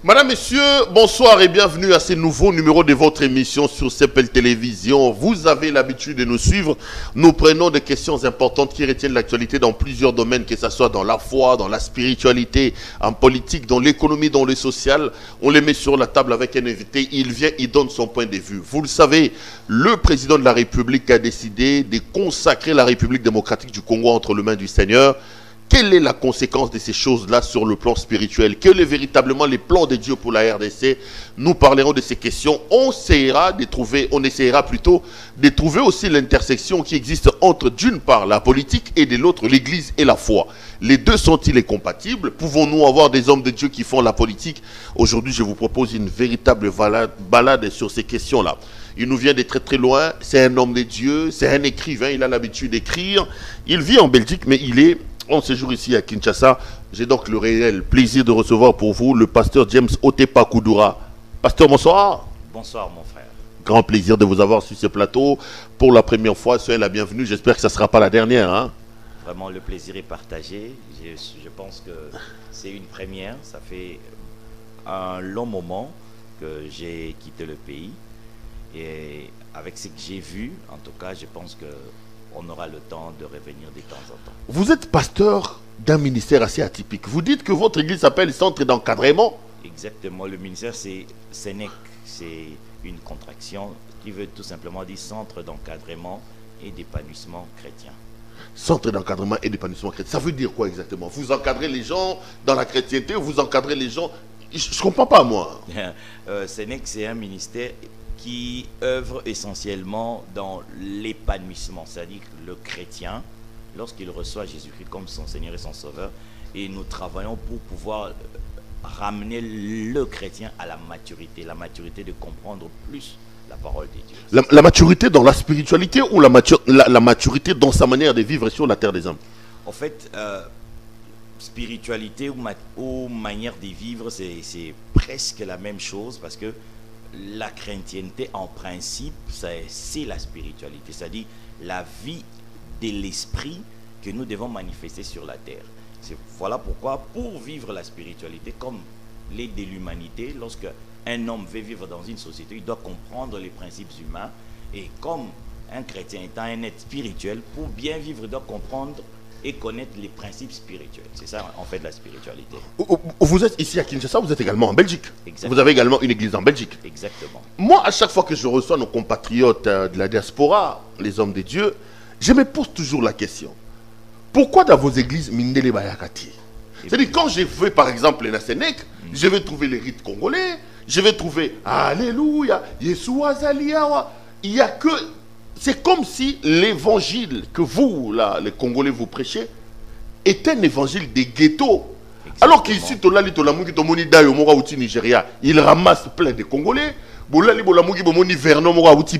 Madame, Messieurs, bonsoir et bienvenue à ce nouveau numéro de votre émission sur CPL Télévision. Vous avez l'habitude de nous suivre. Nous prenons des questions importantes qui retiennent l'actualité dans plusieurs domaines, que ce soit dans la foi, dans la spiritualité, en politique, dans l'économie, dans le social. On les met sur la table avec un invité. Il vient, il donne son point de vue. Vous le savez, le président de la République a décidé de consacrer la République démocratique du Congo entre les mains du Seigneur. Quelle est la conséquence de ces choses-là sur le plan spirituel? Quel est véritablement les plans de Dieu pour la RDC? Nous parlerons de ces questions. On essaiera plutôt de trouver aussi l'intersection qui existe entre d'une part la politique et de l'autre l'Église et la foi. Les deux sont-ils incompatibles? Pouvons-nous avoir des hommes de Dieu qui font la politique? Aujourd'hui, je vous propose une véritable balade sur ces questions-là. Il nous vient de très très loin. C'est un homme de Dieu, c'est un écrivain. Il a l'habitude d'écrire. Il vit en Belgique, mais il est en séjour ici à Kinshasa. J'ai donc le réel plaisir de recevoir pour vous le pasteur James Otepa Koudoura. Pasteur, bonsoir. Bonsoir mon frère. Grand plaisir de vous avoir sur ce plateau. Pour la première fois, soyez la bienvenue. J'espère que ça ne sera pas la dernière. Hein? Vraiment, le plaisir est partagé. Je pense que c'est une première. Ça fait un long moment que j'ai quitté le pays. Et avec ce que j'ai vu, en tout cas, je pense que on aura le temps de revenir de temps en temps. Vous êtes pasteur d'un ministère assez atypique. Vous dites que votre église s'appelle Centre d'encadrement. Exactement. Le ministère, c'est CENEC. C'est une contraction qui veut tout simplement dire Centre d'encadrement et d'épanouissement chrétien. Centre d'encadrement et d'épanouissement chrétien. Ça veut dire quoi exactement? Vous encadrez les gens dans la chrétienté ou vous encadrez les gens? Je ne comprends pas, moi. CENEC, c'est un ministère qui œuvre essentiellement dans l'épanouissement, c'est-à-dire le chrétien, lorsqu'il reçoit Jésus-Christ comme son Seigneur et son Sauveur, et nous travaillons pour pouvoir ramener le chrétien à la maturité de comprendre plus la parole de Dieu. La maturité dans la spiritualité ou la maturité dans sa manière de vivre sur la terre des hommes? En fait, spiritualité ou manière de vivre, c'est presque la même chose, parce que la chrétienté, en principe, c'est la spiritualité, c'est-à-dire la vie de l'esprit que nous devons manifester sur la terre. Voilà pourquoi, pour vivre la spiritualité, comme l'aide de l'humanité, lorsque un homme veut vivre dans une société, il doit comprendre les principes humains, et comme un chrétien étant un être spirituel, pour bien vivre, il doit comprendre et connaître les principes spirituels. C'est ça, en fait, la spiritualité. Vous êtes ici à Kinshasa, vous êtes également en Belgique. Exactement. Vous avez également une église en Belgique. Exactement. Moi, à chaque fois que je reçois nos compatriotes de la diaspora, les hommes de Dieu, je me pose toujours la question. Pourquoi dans vos églises, Mindele Bayakati? C'est-à-dire, quand je vais, par exemple, à Sénèque, je vais trouver les rites congolais, je vais trouver Alléluia, Yeshua Zaliawa. Il n'y a que... C'est comme si l'évangile que vous, là, les Congolais, vous prêchez, est un évangile des ghettos. Exactement. Alors qu'ici, Nigeria, il ramasse plein de Congolais.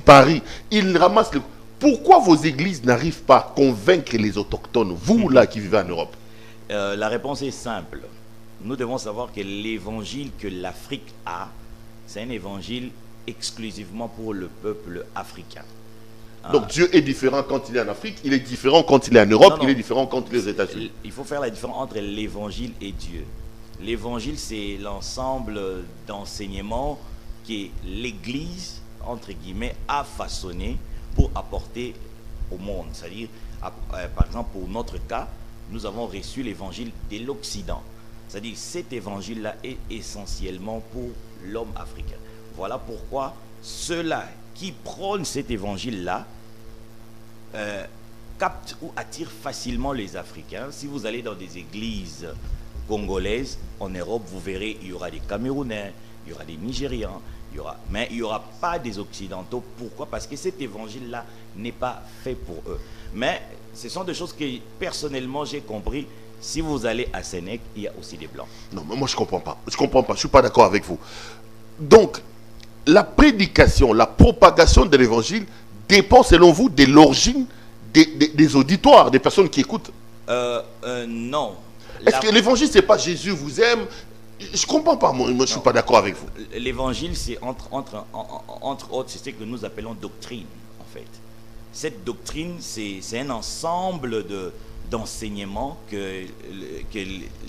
Paris, il ramasse... Pourquoi vos églises n'arrivent pas à convaincre les autochtones, vous, là, qui vivez en Europe? La réponse est simple. Nous devons savoir que l'évangile que l'Afrique a, c'est un évangile exclusivement pour le peuple africain. Donc Dieu est différent quand il est en Afrique, il est différent quand il est en Europe, il est différent quand il est aux États-Unis. Il faut faire la différence entre l'évangile et Dieu. L'évangile, c'est l'ensemble d'enseignements que l'Église, entre guillemets, a façonné pour apporter au monde. C'est-à-dire, par exemple, pour notre cas, nous avons reçu l'évangile de l'Occident. C'est-à-dire, cet évangile-là est essentiellement pour l'homme africain. Voilà pourquoi ceux-là qui prônent cet évangile-là captent ou attirent facilement les Africains. Si vous allez dans des églises congolaises, en Europe, vous verrez, il y aura des Camerounais, il y aura des Nigérians, mais il n'y aura pas des Occidentaux. Pourquoi? Parce que cet évangile-là n'est pas fait pour eux. Mais ce sont des choses que, personnellement, j'ai compris. Si vous allez à Sénèque, il y a aussi des Blancs. Non, mais moi, je ne comprends pas. Je ne comprends pas. Je ne suis pas d'accord avec vous. Donc, la prédication, la propagation de l'évangile dépend, selon vous, de l'origine des auditoires, des personnes qui écoutent? Non. Est-ce que l'évangile, ce n'est pas Jésus vous aime? Je ne comprends pas, moi je ne suis pas d'accord avec vous. L'évangile, c'est entre autres, c'est ce que nous appelons doctrine, en fait. Cette doctrine, c'est un ensemble d'enseignements que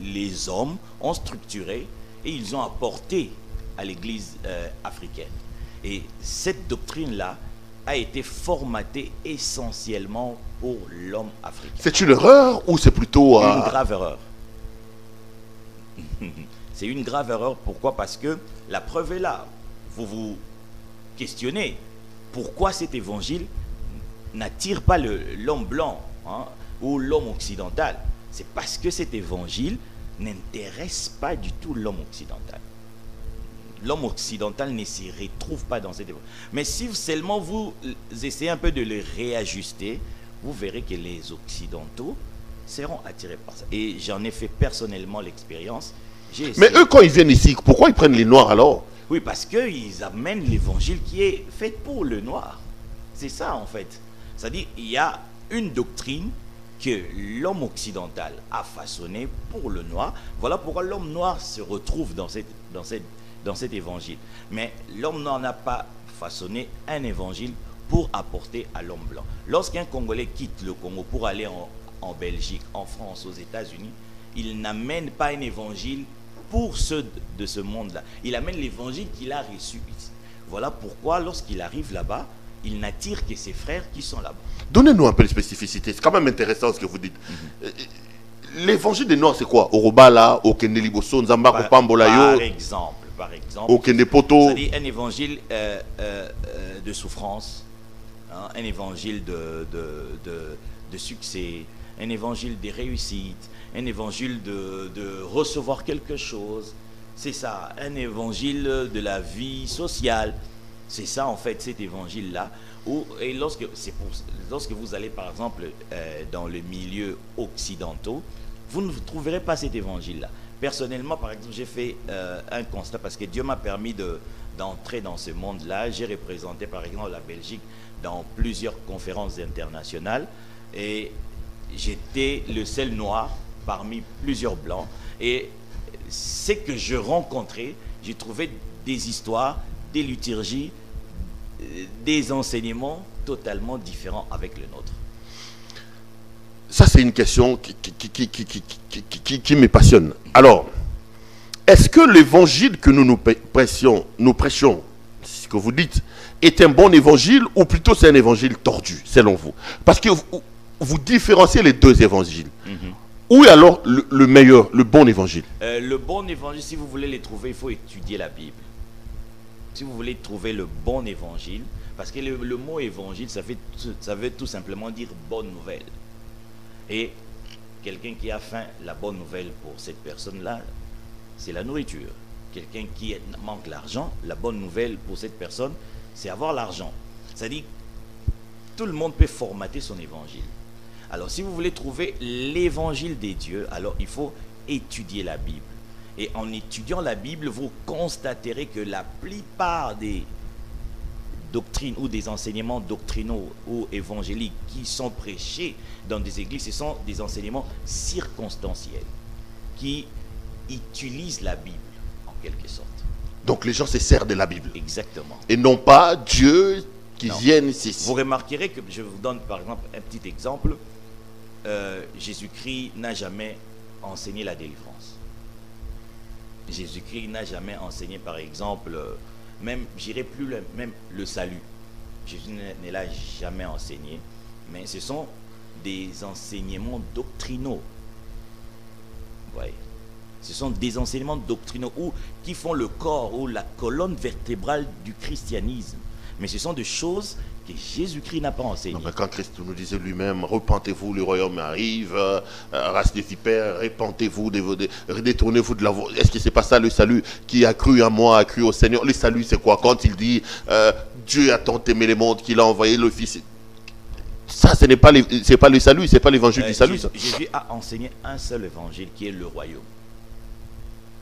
les hommes ont structurés et ils ont apporté à l'Église africaine. Et cette doctrine-là a été formatée essentiellement pour l'homme africain. C'est une erreur ou c'est plutôt... Une grave erreur. C'est une grave erreur. Pourquoi? Parce que la preuve est là. Vous vous questionnez pourquoi cet évangile n'attire pas l'homme blanc, hein, ou l'homme occidental. C'est parce que cet évangile n'intéresse pas du tout l'homme occidental. L'homme occidental ne s'y retrouve pas dans cet évangile. Mais si seulement vous essayez un peu de le réajuster, vous verrez que les occidentaux seront attirés par ça. Et j'en ai fait personnellement l'expérience. Mais eux, quand ils viennent ici, pourquoi ils prennent les noirs alors? Oui, parce qu'ils amènent l'évangile qui est fait pour le noir. C'est ça en fait. C'est-à-dire il y a une doctrine que l'homme occidental a façonnée pour le noir. Voilà pourquoi l'homme noir se retrouve dans cet évangile. Mais l'homme noir n'a pas façonné un évangile pour apporter à l'homme blanc. Lorsqu'un Congolais quitte le Congo pour aller en Belgique, en France, aux États-Unis, il n'amène pas un évangile pour ceux de ce monde-là. Il amène l'évangile qu'il a reçu ici. Voilà pourquoi lorsqu'il arrive là-bas, il n'attire que ses frères qui sont là-bas. Donnez-nous un peu de spécificité. C'est quand même intéressant ce que vous dites. L'évangile des Noirs, c'est quoi? Orobala, Okende Liboso, Nzamba Pambolayo. Par exemple. Okende Poto. C'est-à-dire un évangile de souffrance, hein, un évangile de succès, un évangile de réussite, un évangile de recevoir quelque chose. C'est ça, un évangile de la vie sociale. C'est ça en fait cet évangile-là. Et lorsque vous allez par exemple dans le milieu occidentaux, vous ne trouverez pas cet évangile-là. Personnellement, par exemple, j'ai fait un constat parce que Dieu m'a permis d'entrer dans ce monde-là. J'ai représenté par exemple la Belgique dans plusieurs conférences internationales et j'étais le seul noir parmi plusieurs blancs. Et ce que je rencontrais, j'ai trouvé des histoires, des liturgies, des enseignements totalement différents avec le nôtre. Ça, c'est une question qui me passionne. Alors, est-ce que l'évangile que nous prêchons, ce que vous dites, est un bon évangile ou plutôt c'est un évangile tordu, selon vous? Parce que vous différenciez les deux évangiles. Où est alors le meilleur, le bon évangile? Le bon évangile, si vous voulez les trouver, il faut étudier la Bible. Si vous voulez trouver le bon évangile, parce que le mot évangile, ça veut tout simplement dire bonne nouvelle. Et quelqu'un qui a faim, la bonne nouvelle pour cette personne-là, c'est la nourriture. Quelqu'un qui manque l'argent, la bonne nouvelle pour cette personne, c'est avoir l'argent. C'est-à-dire, tout le monde peut formater son évangile. Alors, si vous voulez trouver l'évangile des dieux, alors il faut étudier la Bible. Et en étudiant la Bible, vous constaterez que la plupart des doctrines ou des enseignements doctrinaux ou évangéliques qui sont prêchés dans des églises, ce sont des enseignements circonstanciels qui utilisent la Bible en quelque sorte. Donc les gens se servent de la Bible. Exactement. Et non pas Dieu qui vienne ici. Vous remarquerez que, je vous donne par exemple un petit exemple, Jésus-Christ n'a jamais enseigné la délivrance. Jésus-Christ n'a jamais enseigné par exemple, même, j'irai plus loin, même le salut. Jésus ne l'a jamais enseigné, mais ce sont des enseignements doctrinaux. Vous voyez, ce sont des enseignements doctrinaux qui font le corps ou la colonne vertébrale du christianisme. Mais ce sont des choses que Jésus-Christ n'a pas enseignées. Non, mais quand Christ nous disait lui-même, repentez-vous, le royaume arrive, race des vipères, repentez-vous, détournez-vous de la voie. Est-ce que c'est pas ça le salut? Qui a cru à moi, a cru au Seigneur. Le salut, c'est quoi? Quand il dit Dieu a tant aimé le monde qu'il a envoyé le Fils. Ça, ce n'est pas, pas le salut, c'est pas l'évangile du salut. Jésus a enseigné un seul évangile qui est le royaume.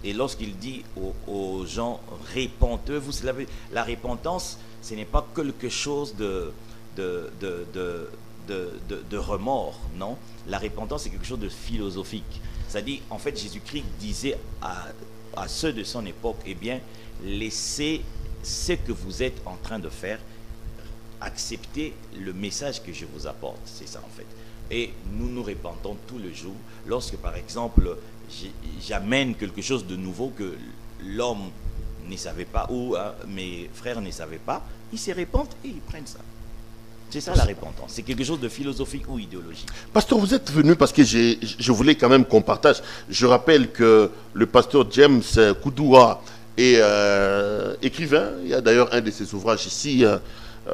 Et lorsqu'il dit aux gens répenteux, vous savez, la repentance, ce n'est pas quelque chose de remords, non. La repentance, c'est quelque chose de philosophique. C'est-à-dire, en fait, Jésus-Christ disait à ceux de son époque, eh bien, laissez ce que vous êtes en train de faire, acceptez le message que je vous apporte. C'est ça, en fait. Et nous nous repentons tout le jour. Lorsque, par exemple, j'amène quelque chose de nouveau que l'homme ne savait pas, ou mes frères ne savaient pas, ils se repentent et ils prennent ça. C'est ça la repentance. C'est quelque chose de philosophique ou idéologique. Pasteur, vous êtes venu parce que je voulais quand même qu'on partage. Je rappelle que le pasteur James Koudoua est écrivain. Il y a d'ailleurs un de ses ouvrages ici,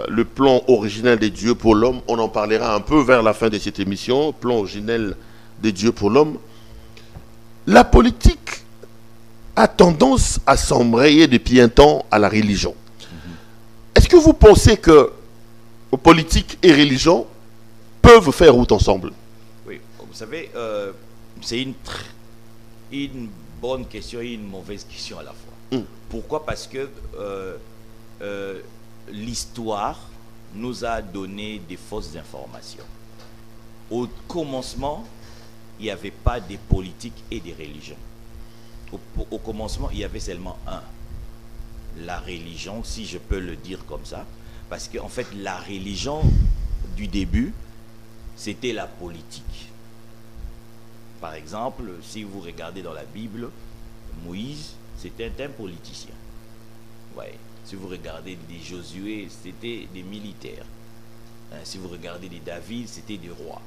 le plan originel des dieux pour l'homme. On en parlera un peu vers la fin de cette émission. Plan originel des dieux pour l'homme. La politique a tendance à s'embrayer depuis un temps à la religion. Est-ce que vous pensez que politique et religion peuvent faire route ensemble? Oui, vous savez, c'est une bonne question et une mauvaise question à la fois. Pourquoi? Parce que l'histoire nous a donné des fausses informations. Au commencement, il n'y avait pas de politique et de religion. Au commencement, il y avait seulement la religion, si je peux le dire comme ça. Parce qu'en fait, la religion du début, c'était la politique. Par exemple, si vous regardez dans la Bible, Moïse, c'était un politicien. Ouais. Si vous regardez des Josué, c'était des militaires. Si vous regardez des David, c'était des rois.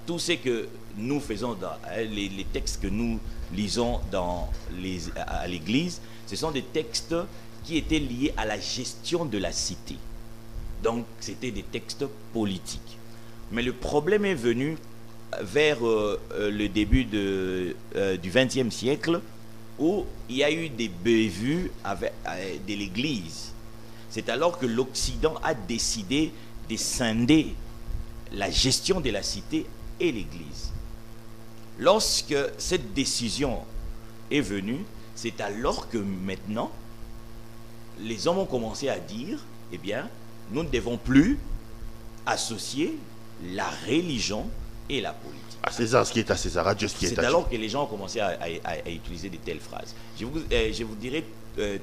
Tout ce que nous faisons dans les textes que nous lisons à l'église, ce sont des textes qui étaient liés à la gestion de la cité. Donc, c'était des textes politiques. Mais le problème est venu vers le début du XXe siècle, où il y a eu des bévues de l'Église. C'est alors que l'Occident a décidé de scinder la gestion de la cité et l'Église. Lorsque cette décision est venue, c'est alors que maintenant, les hommes ont commencé à dire, eh bien, nous ne devons plus associer la religion et la politique. À César ce qui est à César, à Dieu ce qui est à Dieu. C'est alors que les gens ont commencé à utiliser de telles phrases. Je vous dirai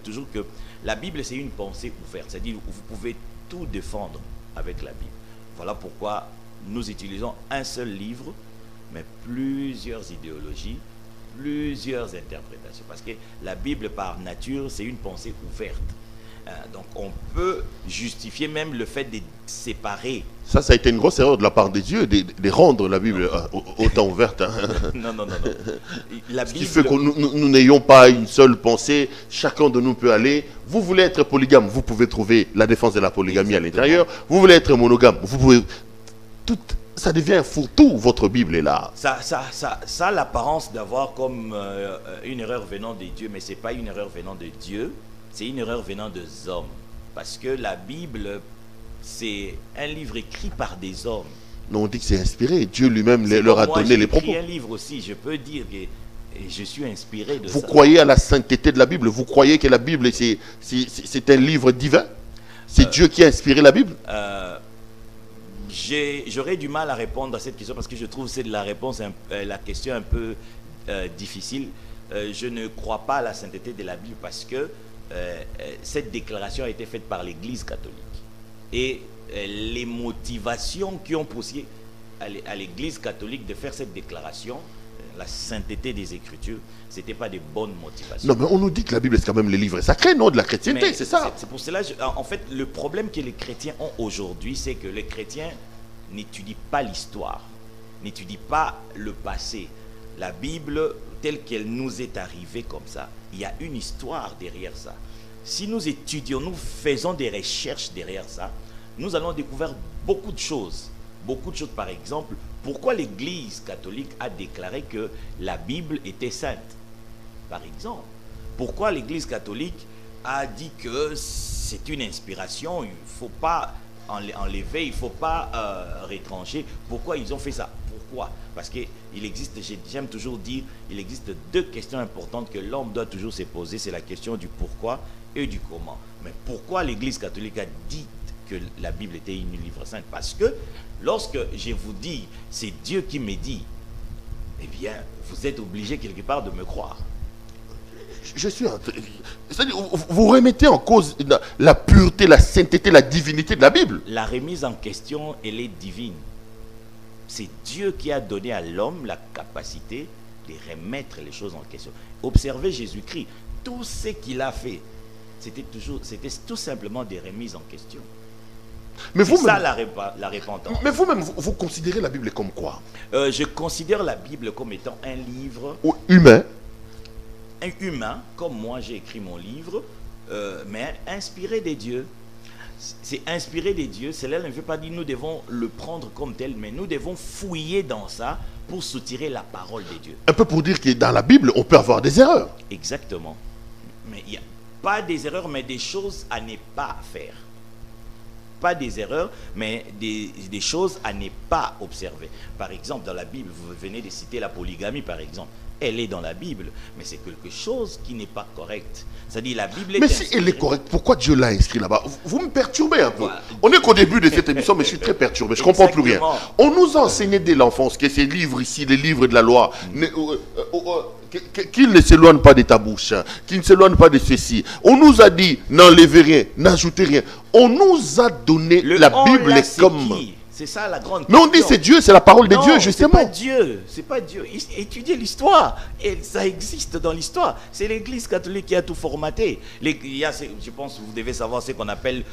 toujours que la Bible, c'est une pensée ouverte. C'est-à-dire que vous pouvez tout défendre avec la Bible. Voilà pourquoi nous utilisons un seul livre, mais plusieurs idéologies, plusieurs interprétations. Parce que la Bible, par nature, c'est une pensée ouverte. Donc on peut justifier même le fait de séparer. Ça a été une grosse erreur de la part des dieux, de rendre la Bible autant ouverte. Hein. Non. La Ce Bible... qui fait que nous n'ayons pas une seule pensée, chacun de nous peut aller. Vous voulez être polygame, vous pouvez trouver la défense de la polygamie. Exactement. À l'intérieur. Vous voulez être monogame, vous pouvez... Ça devient un fourre-tout, votre Bible est là. Ça a l'apparence d'avoir comme une erreur venant des dieux, mais ce n'est pas une erreur venant de Dieu. C'est une erreur venant des hommes. Parce que la Bible, c'est un livre écrit par des hommes. Non, on dit que c'est inspiré. Dieu lui-même leur a donné les propos. J'ai écrit un livre aussi. Je peux dire que je suis inspiré de ça. Vous croyez à la sainteté de la Bible? Vous croyez que la Bible, c'est un livre divin? C'est Dieu qui a inspiré la Bible? J'aurais du mal à répondre à cette question parce que je trouve que c'est la question un peu difficile. Je ne crois pas à la sainteté de la Bible parce que cette déclaration a été faite par l'Église catholique. Et les motivations qui ont poussé à l'Église catholique de faire cette déclaration, la sainteté des Écritures, ce n'était pas des bonnes motivations. Non, mais on nous dit que la Bible, c'est quand même les livres sacrés, non, de la chrétienté, c'est ça. C'est pour cela, en fait, le problème que les chrétiens ont aujourd'hui, c'est que les chrétiens n'étudient pas l'histoire, n'étudient pas le passé. La Bible, telle qu'elle nous est arrivée comme ça, il y a une histoire derrière ça. Si nous étudions, nous faisons des recherches derrière ça, nous allons découvrir beaucoup de choses. Beaucoup de choses, par exemple, pourquoi l'Église catholique a déclaré que la Bible était sainte. Par exemple, pourquoi l'Église catholique a dit que c'est une inspiration, il ne faut pas enlever, il ne faut pas retrancher. Pourquoi ils ont fait ça? Pourquoi? Parce qu'il existe, j'aime toujours dire, il existe deux questions importantes que l'homme doit toujours se poser. C'est la question du pourquoi et du comment. Mais pourquoi l'Église catholique a dit que la Bible était une livre sainte? Parce que lorsque je vous dis, c'est Dieu qui me dit, eh bien, vous êtes obligé quelque part de me croire. C'est-à-dire, vous remettez en cause la pureté, la sainteté, la divinité de la Bible. La remise en question, elle est divine. C'est Dieu qui a donné à l'homme la capacité de remettre les choses en question. Observez Jésus-Christ. tout ce qu'il a fait, c'était tout simplement des remises en question. Mais C'est ça vous-même, la repentance. mais vous-même, vous considérez la Bible comme quoi? Je considère la Bible comme étant un livre Ou humain. un humain, comme moi j'ai écrit mon livre, mais inspiré des dieux. C'est inspiré des dieux. Cela ne veut pas dire que nous devons le prendre comme tel, mais nous devons fouiller dans ça pour soutirer la parole des dieux. Un peu pour dire que dans la Bible, on peut avoir des erreurs. Exactement. Mais il n'y a pas des erreurs, mais des choses à ne pas faire. Pas des erreurs, mais des choses à ne pas observer. Par exemple, dans la Bible, vous venez de citer la polygamie, par exemple. Elle est dans la Bible, mais c'est quelque chose qui n'est pas correct. C'est-à-dire la Bible est Mais si elle est correcte, pourquoi Dieu l'a inscrit là-bas? Vous me perturbez un peu. Voilà. On n'est qu'au début de cette émission, mais je suis très perturbé. Je ne comprends plus rien. Exactement. On nous a enseigné dès l'enfance que ces livres ici, les livres de la loi, qu'ils ne s'éloignent pas de ta bouche, qu'ils ne s'éloignent pas de ceci. On nous a dit, n'enlevez rien, n'ajoutez rien. On nous a donné la Bible comme... C'est ça la grande Mais on dit c'est Dieu, c'est la parole de Dieu, justement. C'est pas Dieu, c'est pas Dieu. Étudiez l'histoire, et ça existe dans l'histoire. C'est l'Église catholique qui a tout formaté. Il y a, je pense que vous devez savoir ce qu'on appelle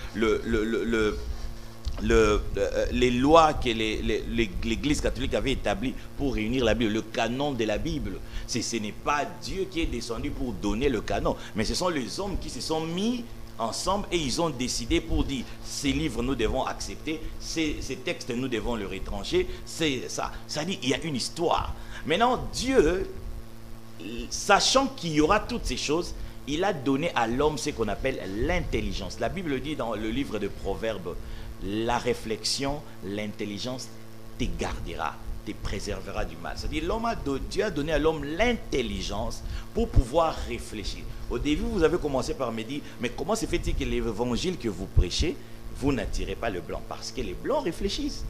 les lois que l'Église catholique avait établies pour réunir la Bible, le canon de la Bible. Ce n'est pas Dieu qui est descendu pour donner le canon, mais ce sont les hommes qui se sont mis ensemble et ils ont décidé pour dire ces livres nous devons accepter, ces textes nous devons le retrancher. C'est ça. Ça dit il y a une histoire. Maintenant Dieu, sachant qu'il y aura toutes ces choses, il a donné à l'homme ce qu'on appelle l'intelligence. La Bible dit dans le livre de Proverbes, la réflexion, l'intelligence te gardera, te préservera du mal. C'est-à-dire Dieu a donné à l'homme l'intelligence pour pouvoir réfléchir. Au début, vous avez commencé par me dire, mais comment se fait-il que l'évangile que vous prêchez, vous n'attirez pas le blanc? Parce que les blancs réfléchissent.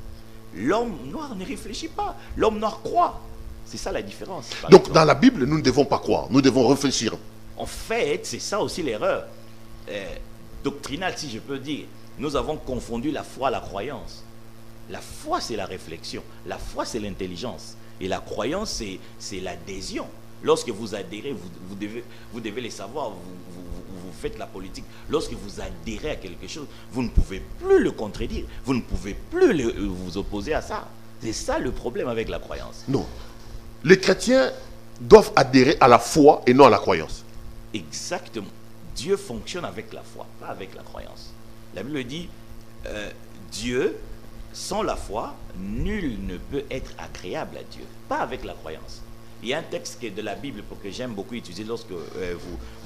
L'homme noir ne réfléchit pas. L'homme noir croit. C'est ça la différence. Donc dans la Bible, nous ne devons pas croire, nous devons réfléchir. En fait, c'est ça aussi l'erreur doctrinale, si je peux dire. Nous avons confondu la foi à la croyance. La foi, c'est la réflexion. La foi, c'est l'intelligence. Et la croyance, c'est l'adhésion. Lorsque vous adhérez, vous devez le savoir, vous faites la politique. Lorsque vous adhérez à quelque chose, vous ne pouvez plus le contredire. Vous ne pouvez plus vous opposer à ça. C'est ça le problème avec la croyance. Non. Les chrétiens doivent adhérer à la foi et non à la croyance. Exactement. Dieu fonctionne avec la foi, pas avec la croyance. La Bible dit, Dieu, sans la foi, nul ne peut être agréable à Dieu. Pas avec la croyance. Il y a un texte qui est de la Bible que j'aime beaucoup utiliser lorsque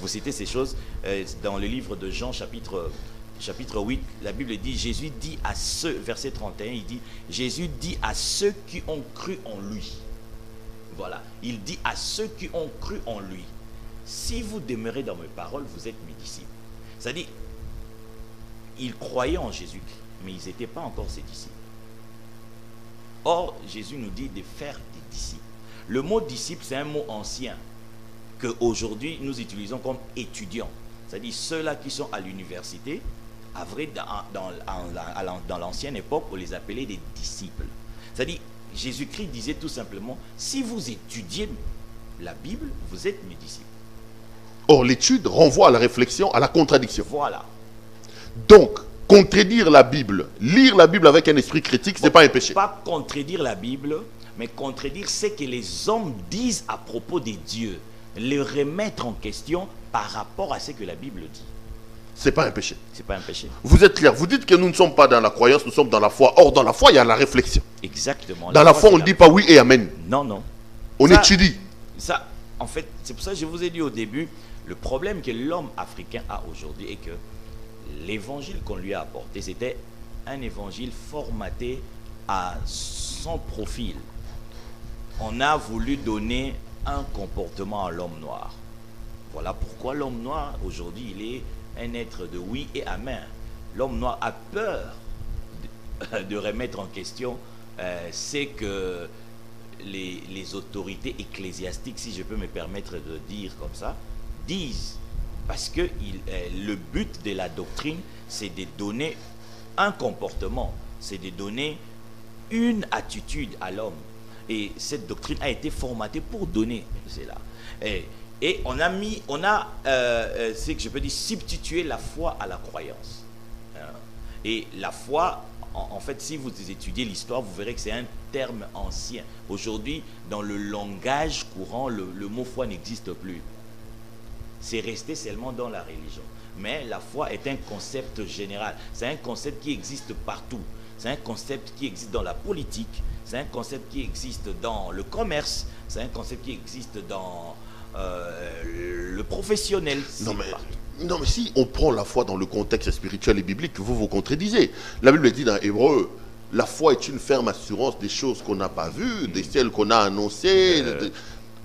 vous citez ces choses. Dans le livre de Jean, chapitre 8, la Bible dit, Jésus dit à ceux, verset 31, il dit, Jésus dit à ceux qui ont cru en lui. Voilà. Il dit à ceux qui ont cru en lui, si vous demeurez dans mes paroles, vous êtes mes disciples. C'est-à-dire, ils croyaient en Jésus-Christ, mais ils n'étaient pas encore ses disciples. Or, Jésus nous dit de faire des disciples. Le mot disciple, c'est un mot ancien qu'aujourd'hui nous utilisons comme étudiants. C'est-à-dire ceux-là qui sont à l'université, à vrai, dans l'ancienne époque, on les appelait des disciples. C'est-à-dire, Jésus-Christ disait tout simplement, si vous étudiez la Bible, vous êtes mes disciples. Or, l'étude renvoie à la réflexion, à la contradiction. Voilà. Donc, contredire la Bible, lire la Bible avec un esprit critique, ce n'est pas un péché. Pas contredire la Bible, mais contredire ce que les hommes disent à propos des dieux. Les remettre en question par rapport à ce que la Bible dit. Ce n'est pas un péché. C'est pas un péché. Vous êtes clair. Vous dites que nous ne sommes pas dans la croyance, nous sommes dans la foi. Or, dans la foi, il y a la réflexion. Exactement. Dans la foi, on ne dit pas oui et amen. Non, non. On étudie. Ça, en fait, c'est pour ça que je vous ai dit au début, le problème que l'homme africain a aujourd'hui est que l'évangile qu'on lui a apporté, c'était un évangile formaté à son profil. On a voulu donner un comportement à l'homme noir. Voilà pourquoi l'homme noir, aujourd'hui, il est un être de oui et amen. L'homme noir a peur de remettre en question c'est que les autorités ecclésiastiques, si je peux me permettre de dire comme ça, disent. Parce que le but de la doctrine, c'est de donner un comportement, c'est de donner une attitude à l'homme. Et cette doctrine a été formatée pour donner cela. Et Et on a c'est que je peux dire, substitué la foi à la croyance. Et la foi, en fait, si vous étudiez l'histoire, vous verrez que c'est un terme ancien. Aujourd'hui, dans le langage courant, le mot foi n'existe plus. C'est resté seulement dans la religion. Mais la foi est un concept général. C'est un concept qui existe partout. C'est un concept qui existe dans la politique. C'est un concept qui existe dans le commerce. C'est un concept qui existe dans le professionnel. Non, mais si on prend la foi dans le contexte spirituel et biblique, vous vous contredisez. La Bible dit dans Hébreu, la foi est une ferme assurance des choses qu'on n'a pas vues, des celles qu'on a annoncées.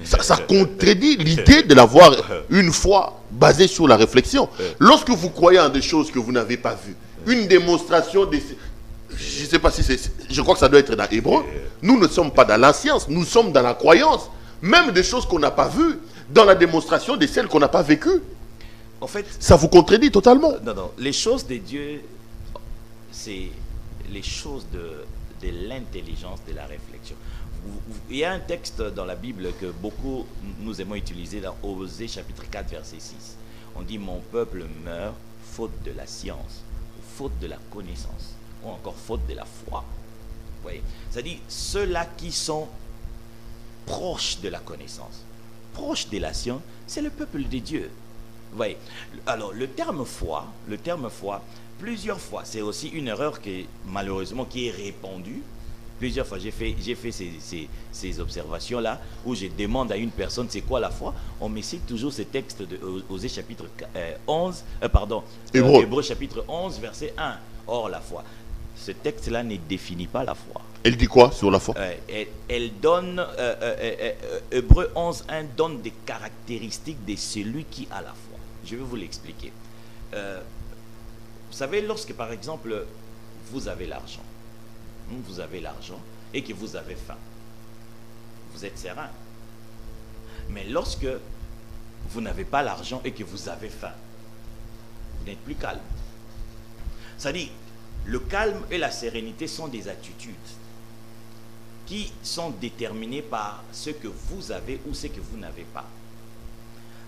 Ça contredit l'idée de l'avoir une foi basée sur la réflexion. Lorsque vous croyez en des choses que vous n'avez pas vues, une démonstration de... Je ne sais pas si c'est... Je crois que ça doit être dans Hébreu. Nous ne sommes pas dans la science, nous sommes dans la croyance. Même des choses qu'on n'a pas vues, dans la démonstration de celles qu'on n'a pas vécues. En fait, ça vous contredit totalement. Non. Les choses de Dieu, c'est les choses de l'intelligence, de la réflexion. Il y a un texte dans la Bible que beaucoup nous aimons utiliser dans Osée chapitre 4 verset 6. On dit mon peuple meurt faute de la science, ou faute de la connaissance, ou encore faute de la foi. Vous voyez, c'est-à-dire ceux-là qui sont proches de la connaissance, proches de la science, c'est le peuple de Dieu. Vous voyez, alors le terme foi, plusieurs fois, c'est aussi une erreur qui malheureusement qui est répandue. Plusieurs fois, j'ai fait ces observations-là, où je demande à une personne, c'est quoi la foi? On me cite toujours ce texte de Osée chapitre 11, Hébreux chapitre 11, verset 1. Or, la foi. Ce texte-là ne définit pas la foi. Elle dit quoi sur la foi? Elle donne, Hébreux 11, 1 donne des caractéristiques de celui qui a la foi. Je vais vous l'expliquer. Vous savez, lorsque par exemple, vous avez l'argent, et que vous avez faim, vous êtes serein. Mais lorsque vous n'avez pas l'argent et que vous avez faim, vous n'êtes plus calme. C'est-à-dire, le calme et la sérénité sont des attitudes qui sont déterminées par ce que vous avez ou ce que vous n'avez pas.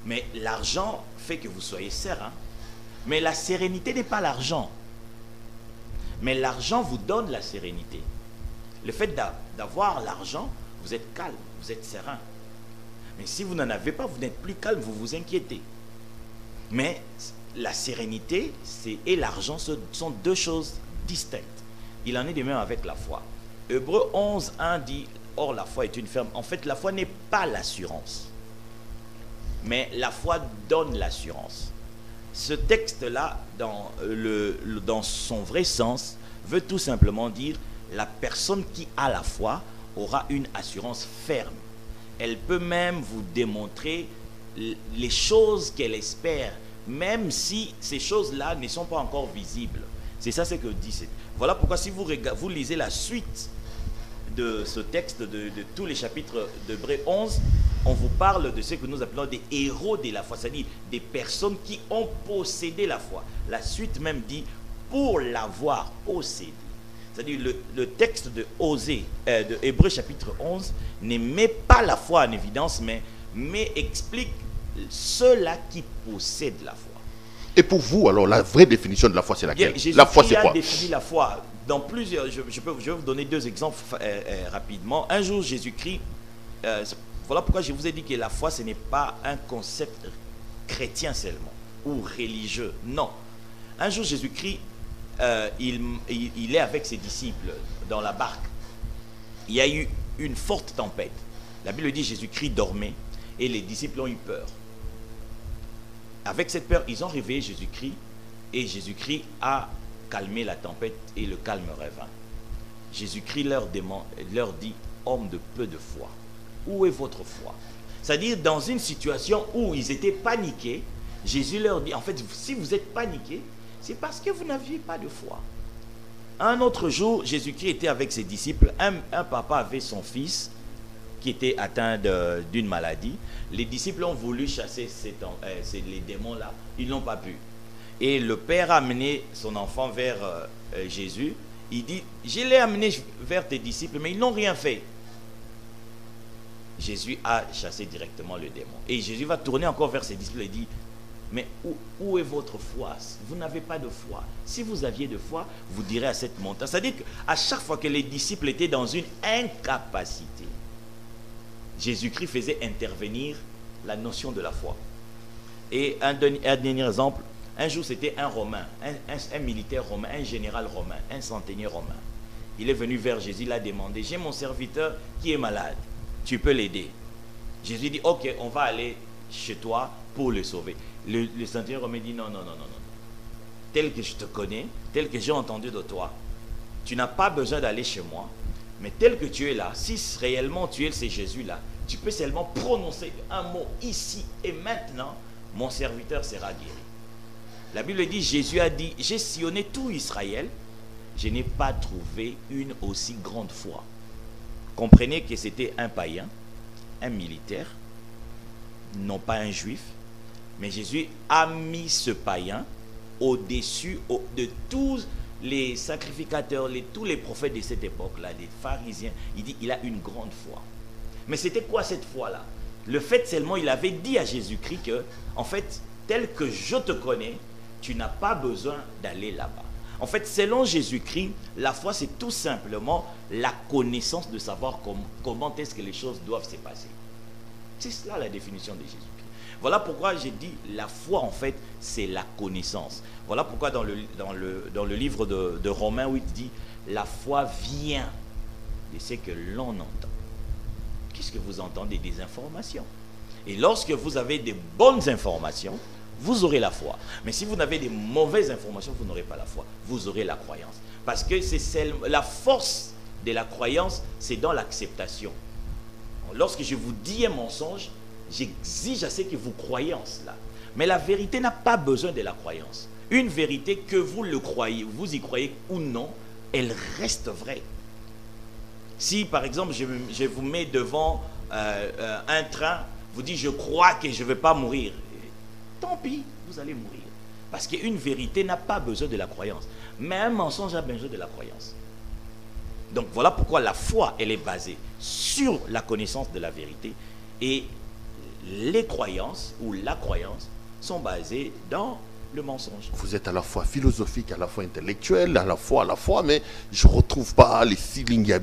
Mais l'argent fait que vous soyez serein. Mais la sérénité n'est pas l'argent. Mais l'argent vous donne la sérénité. Le fait d'avoir l'argent, vous êtes calme, vous êtes serein. Mais si vous n'en avez pas, vous n'êtes plus calme, vous vous inquiétez. Mais la sérénité et l'argent sont deux choses distinctes. Il en est de même avec la foi. Hébreux 11, 1 dit, or la foi est une ferme. En fait, la foi n'est pas l'assurance. Mais la foi donne l'assurance. Ce texte-là, dans son vrai sens, veut tout simplement dire la personne qui a la foi aura une assurance ferme. Elle peut même vous démontrer les choses qu'elle espère, même si ces choses-là ne sont pas encore visibles. C'est ça ce que dit. Voilà pourquoi si vous lisez la suite de ce texte, de tous les chapitres d'Hébreux 11, on vous parle de ce que nous appelons des héros de la foi, c'est-à-dire des personnes qui ont possédé la foi. La suite même dit pour l'avoir possédé. C'est-à-dire le texte de Hébreux chapitre 11 ne met pas la foi en évidence, mais explique ceux-là qui possèdent la foi. Et pour vous, alors, la vraie définition de la foi, c'est laquelle? La foi, c'est quoi? Jésus a défini la foi dans plusieurs... Je vais vous donner deux exemples rapidement. Un jour, Jésus-Christ... voilà pourquoi je vous ai dit que la foi, ce n'est pas un concept chrétien seulement, ou religieux. Non. Un jour, Jésus-Christ, il est avec ses disciples dans la barque. Il y a eu une forte tempête. La Bible dit Jésus-Christ dormait et les disciples ont eu peur. Avec cette peur, ils ont réveillé Jésus-Christ et Jésus-Christ a calmé la tempête et le calme revint. Jésus-Christ leur dit, homme de peu de foi, où est votre foi? C'est-à-dire dans une situation où ils étaient paniqués, Jésus leur dit, en fait, si vous êtes paniqués, c'est parce que vous n'aviez pas de foi. Un autre jour, Jésus-Christ était avec ses disciples. Un papa avait son fils qui était atteint d'une maladie. Les disciples ont voulu chasser les démons-là. Ils n'ont pas pu. Et le père a amené son enfant vers Jésus. Il dit, je l'ai amené vers tes disciples, mais ils n'ont rien fait. Jésus a chassé directement le démon. Et Jésus va tourner encore vers ses disciples et dit, mais où est votre foi? Vous n'avez pas de foi. Si vous aviez de foi, vous direz à cette montagne. C'est-à-dire qu'à chaque fois que les disciples étaient dans une incapacité, Jésus-Christ faisait intervenir la notion de la foi. Et un dernier exemple, un jour c'était un Romain, un militaire romain, un général romain, un centenier romain. Il est venu vers Jésus, il a demandé, j'ai mon serviteur qui est malade, tu peux l'aider. Jésus dit, ok, on va aller chez toi pour le sauver. Le centenier romain dit, non. Tel que je te connais, tel que j'ai entendu de toi, tu n'as pas besoin d'aller chez moi, mais tel que tu es là, si réellement tu es ce Jésus-là, tu peux seulement prononcer un mot ici et maintenant, mon serviteur sera guéri. La Bible dit, Jésus a dit, j'ai sillonné tout Israël, je n'ai pas trouvé une aussi grande foi. Comprenez que c'était un païen, un militaire, non pas un juif, mais Jésus a mis ce païen au-dessus de tous les sacrificateurs, tous les prophètes de cette époque-là, les pharisiens. Il dit, il a une grande foi. Mais c'était quoi cette foi-là? Le fait seulement, il avait dit à Jésus-Christ que, en fait, tel que je te connais, tu n'as pas besoin d'aller là-bas. En fait, selon Jésus-Christ, la foi, c'est tout simplement la connaissance de savoir comment est-ce que les choses doivent se passer. C'est cela la définition de Jésus-Christ. Voilà pourquoi j'ai dit, la foi, en fait, c'est la connaissance. Voilà pourquoi dans le livre de Romains, où il dit, la foi vient de ce que l'on entend. Qu'est-ce que vous entendez? Des informations. Et lorsque vous avez des bonnes informations, vous aurez la foi. Mais si vous avez des mauvaises informations, vous n'aurez pas la foi. Vous aurez la croyance. Parce que la force de la croyance, c'est dans l'acceptation. Lorsque je vous dis un mensonge, j'exige à ce que vous croyez en cela. Mais la vérité n'a pas besoin de la croyance. Une vérité, que vous le croyez, vous y croyez ou non, elle reste vraie. Si par exemple je vous mets devant un train, vous dites je crois que je ne vais pas mourir, tant pis, vous allez mourir. Parce qu'une vérité n'a pas besoin de la croyance. Mais un mensonge a besoin de la croyance. Donc voilà pourquoi la foi, elle est basée sur la connaissance de la vérité. Et les croyances ou la croyance sont basées dans le mensonge. Vous êtes à la fois philosophique, à la fois intellectuel, à la fois, mais je ne retrouve pas les feelings.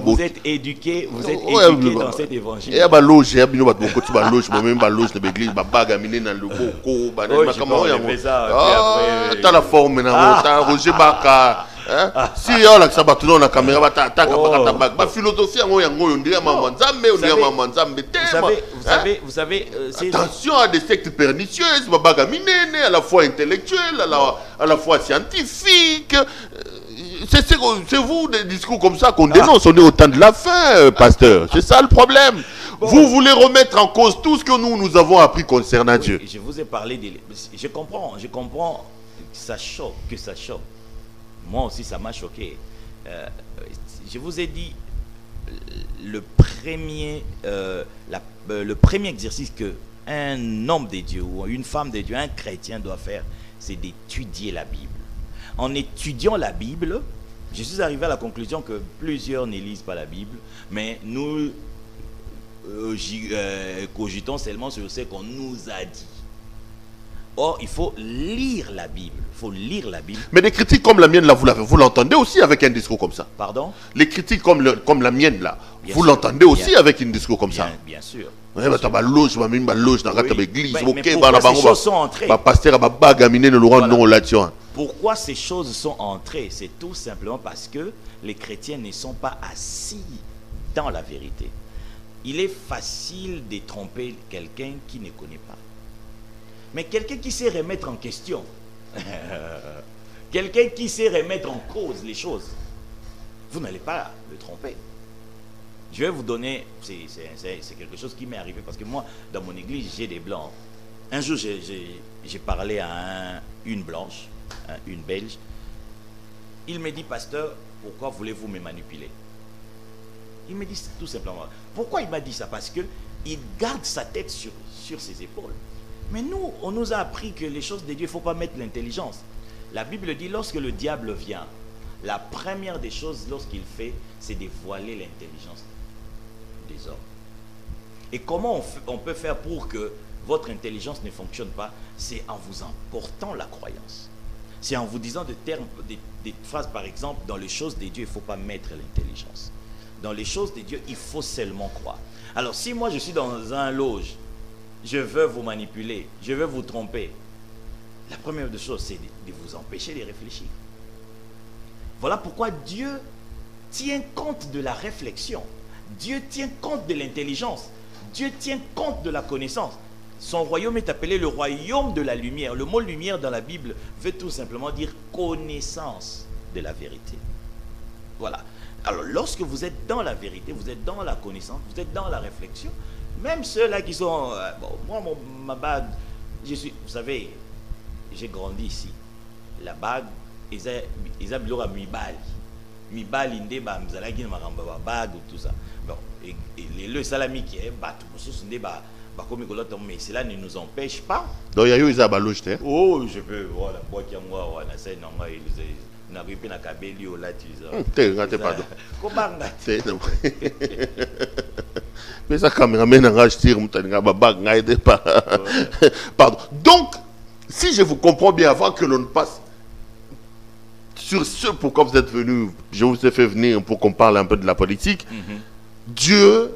Vous êtes éduqué dans cet évangile. Si la sabatulon na caméra philosophie vous savez attention à des sectes pernicieuses, à la fois intellectuelle, à la fois scientifique. C'est vous des discours comme ça qu'on dénonce. On est au temps de la fin, pasteur. C'est ça le problème. Bon, vous voulez remettre en cause tout ce que nous avons appris concernant Dieu. Je vous ai parlé je comprends que ça choque, Moi aussi, ça m'a choqué. Je vous ai dit, le premier exercice qu'un homme de Dieu ou une femme de Dieu, un chrétien doit faire, c'est d'étudier la Bible. En étudiant la Bible, je suis arrivé à la conclusion que plusieurs ne lisent pas la Bible, mais nous cogitons seulement sur ce qu'on nous a dit. Or, il faut lire la Bible. Il faut lire la Bible. Mais des critiques comme la mienne, là, vous l'entendez aussi avec un discours comme ça? Pardon? Les critiques comme la mienne, là, vous l'entendez aussi avec un discours comme ça? Bien sûr. Mais pourquoi ces choses sont entrées? C'est tout simplement parce que les chrétiens ne sont pas assis dans la vérité. Il est facile de tromper quelqu'un qui ne connaît pas. Mais quelqu'un qui sait remettre en question, quelqu'un qui sait remettre en cause les choses, vous n'allez pas le tromper. Je vais vous donner, c'est quelque chose qui m'est arrivé, parce que moi, dans mon église, j'ai des blancs. Un jour, j'ai parlé à une blanche, une belge. Il me dit, pasteur, pourquoi voulez-vous me manipuler? Il me dit tout simplement. Pourquoi il m'a dit ça? Parce qu'il garde sa tête sur ses épaules. Mais nous, on nous a appris que les choses de Dieu, il ne faut pas mettre l'intelligence. La Bible dit, lorsque le diable vient la première des choses lorsqu'il fait, c'est dévoiler l'intelligence des hommes. Et comment on peut faire pour que votre intelligence ne fonctionne pas? C'est en vous emportant la croyance. C'est en vous disant des phrases, par exemple, dans les choses des dieux, il ne faut pas mettre l'intelligence. Dans les choses des dieux, il faut seulement croire. Alors, si moi je suis dans un loge, je veux vous manipuler, je veux vous tromper, la première des choses, c'est de vous empêcher de réfléchir. Voilà pourquoi Dieu tient compte de la réflexion. Dieu tient compte de l'intelligence. Dieu tient compte de la connaissance. Son royaume est appelé le royaume de la lumière. Le mot lumière dans la Bible veut tout simplement dire connaissance de la vérité. Voilà. Alors, lorsque vous êtes dans la vérité, vous êtes dans la connaissance, vous êtes dans la réflexion, même ceux-là qui sont... bon, moi, ma bague, vous savez, j'ai grandi ici. La bague, ils ont bilora mibali. Mibali nde ba mzalaki na maramba ba bague ou tout ça. Bon, et le salami qui est bateau, nde ba mais cela ne nous empêche pas. Donc il y a eu des baloches. Oh, je peux voilà, moi qui moi on a ça non moi il n'a pas na kabeli au là tu ça. T'es raté pas. Comment ngate? Mais ça caméraman engage tire mutaninga ba bague ngaide pas. Pardon. Donc si je vous comprends bien, avant que l'on passe sur ce pourquoi vous êtes venu, je vous ai fait venir pour qu'on parle un peu de la politique. Dieu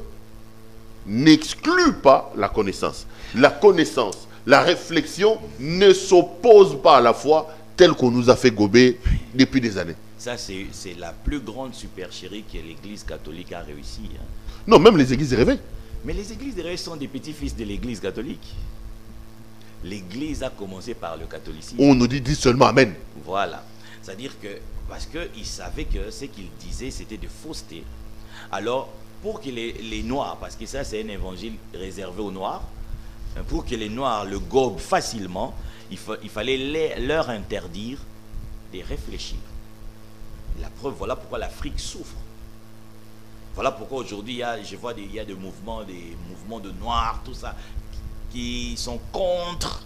n'exclut pas la connaissance. La connaissance, la réflexion ne s'oppose pas à la foi telle qu'on nous a fait gober depuis des années. Ça, c'est la plus grande supercherie que l'Église catholique a réussi. Hein. Non, même les églises rêvées. Mais les églises rêvées sont des petits-fils de l'Église catholique. L'Église a commencé par le catholicisme. On nous dit seulement Amen. Voilà. C'est-à-dire que, parce qu'ils savaient que ce qu'ils disaient, c'était de fausseté. Alors, pour que les Noirs, parce que ça c'est un évangile réservé aux Noirs, pour que les Noirs le gobent facilement, il fallait leur interdire de réfléchir. La preuve, voilà pourquoi l'Afrique souffre. Voilà pourquoi aujourd'hui, je vois il y a des mouvements de Noirs, tout ça, qui sont contre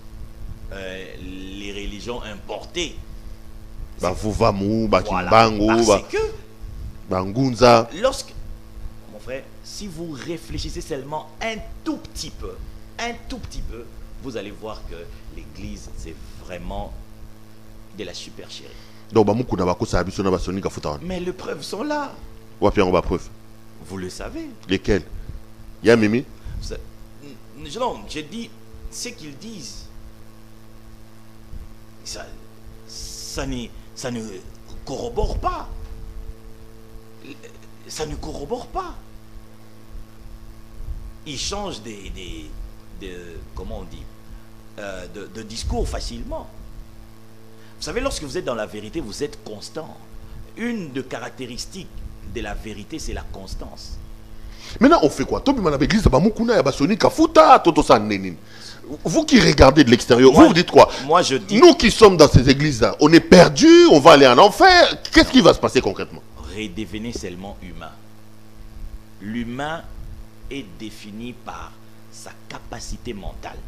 les religions importées. Bafouvamu, Voilà, Bakimbangu, parce que Bangunza. lorsque, mon frère, si vous réfléchissez seulement un tout petit peu, vous allez voir que l'Église, c'est vraiment de la supercherie. Donc, Bamoukou n'a pas ça, Abissona Bassonika Foutan. Mais les preuves sont là. Wapian, on va preuve. Vous le savez. Lesquelles? Y'a Mimi? Non, j'ai dit ce qu'ils disent. Ça ne corrobore pas. Ça ne corrobore pas. Ils changent comment on dit, de discours facilement. Vous savez, lorsque vous êtes dans la vérité, vous êtes constant. Une des caractéristiques de la vérité, c'est la constance. Maintenant, on fait quoi? Vous qui regardez de l'extérieur, vous dites quoi? Moi, je dis... Nous qui sommes dans ces églises-là, on est perdus, on va aller en enfer. Qu'est-ce qui va se passer concrètement? Redevenez seulement humain. L'humain est défini par sa capacité mentale.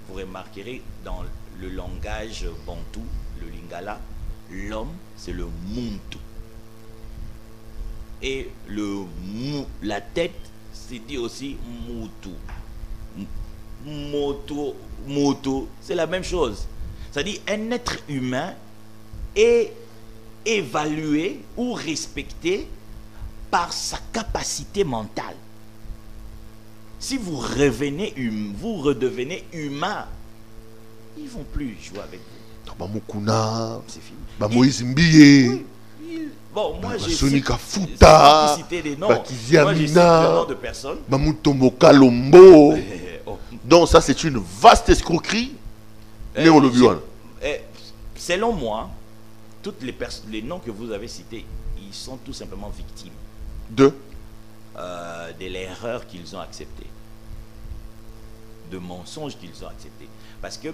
Vous remarquerez dans le langage bantou, le lingala, l'homme, c'est le muntu. Et la tête, c'est dit aussi mutu. Moto, c'est la même chose. C'est-à-dire un être humain est évalué ou respecté par sa capacité mentale. Si vous redevenez humain, ils ne vont plus jouer avec vous. C'est fini. Moïse Mbiye. Bon, moi j'ai cité des noms. Moi j'ai cité le nom de personnes. Kalombo. Donc ça c'est une vaste escroquerie. Selon moi, toutes les noms que vous avez cités, ils sont tout simplement victimes de l'erreur qu'ils ont acceptée, de mensonges qu'ils ont acceptés. Parce que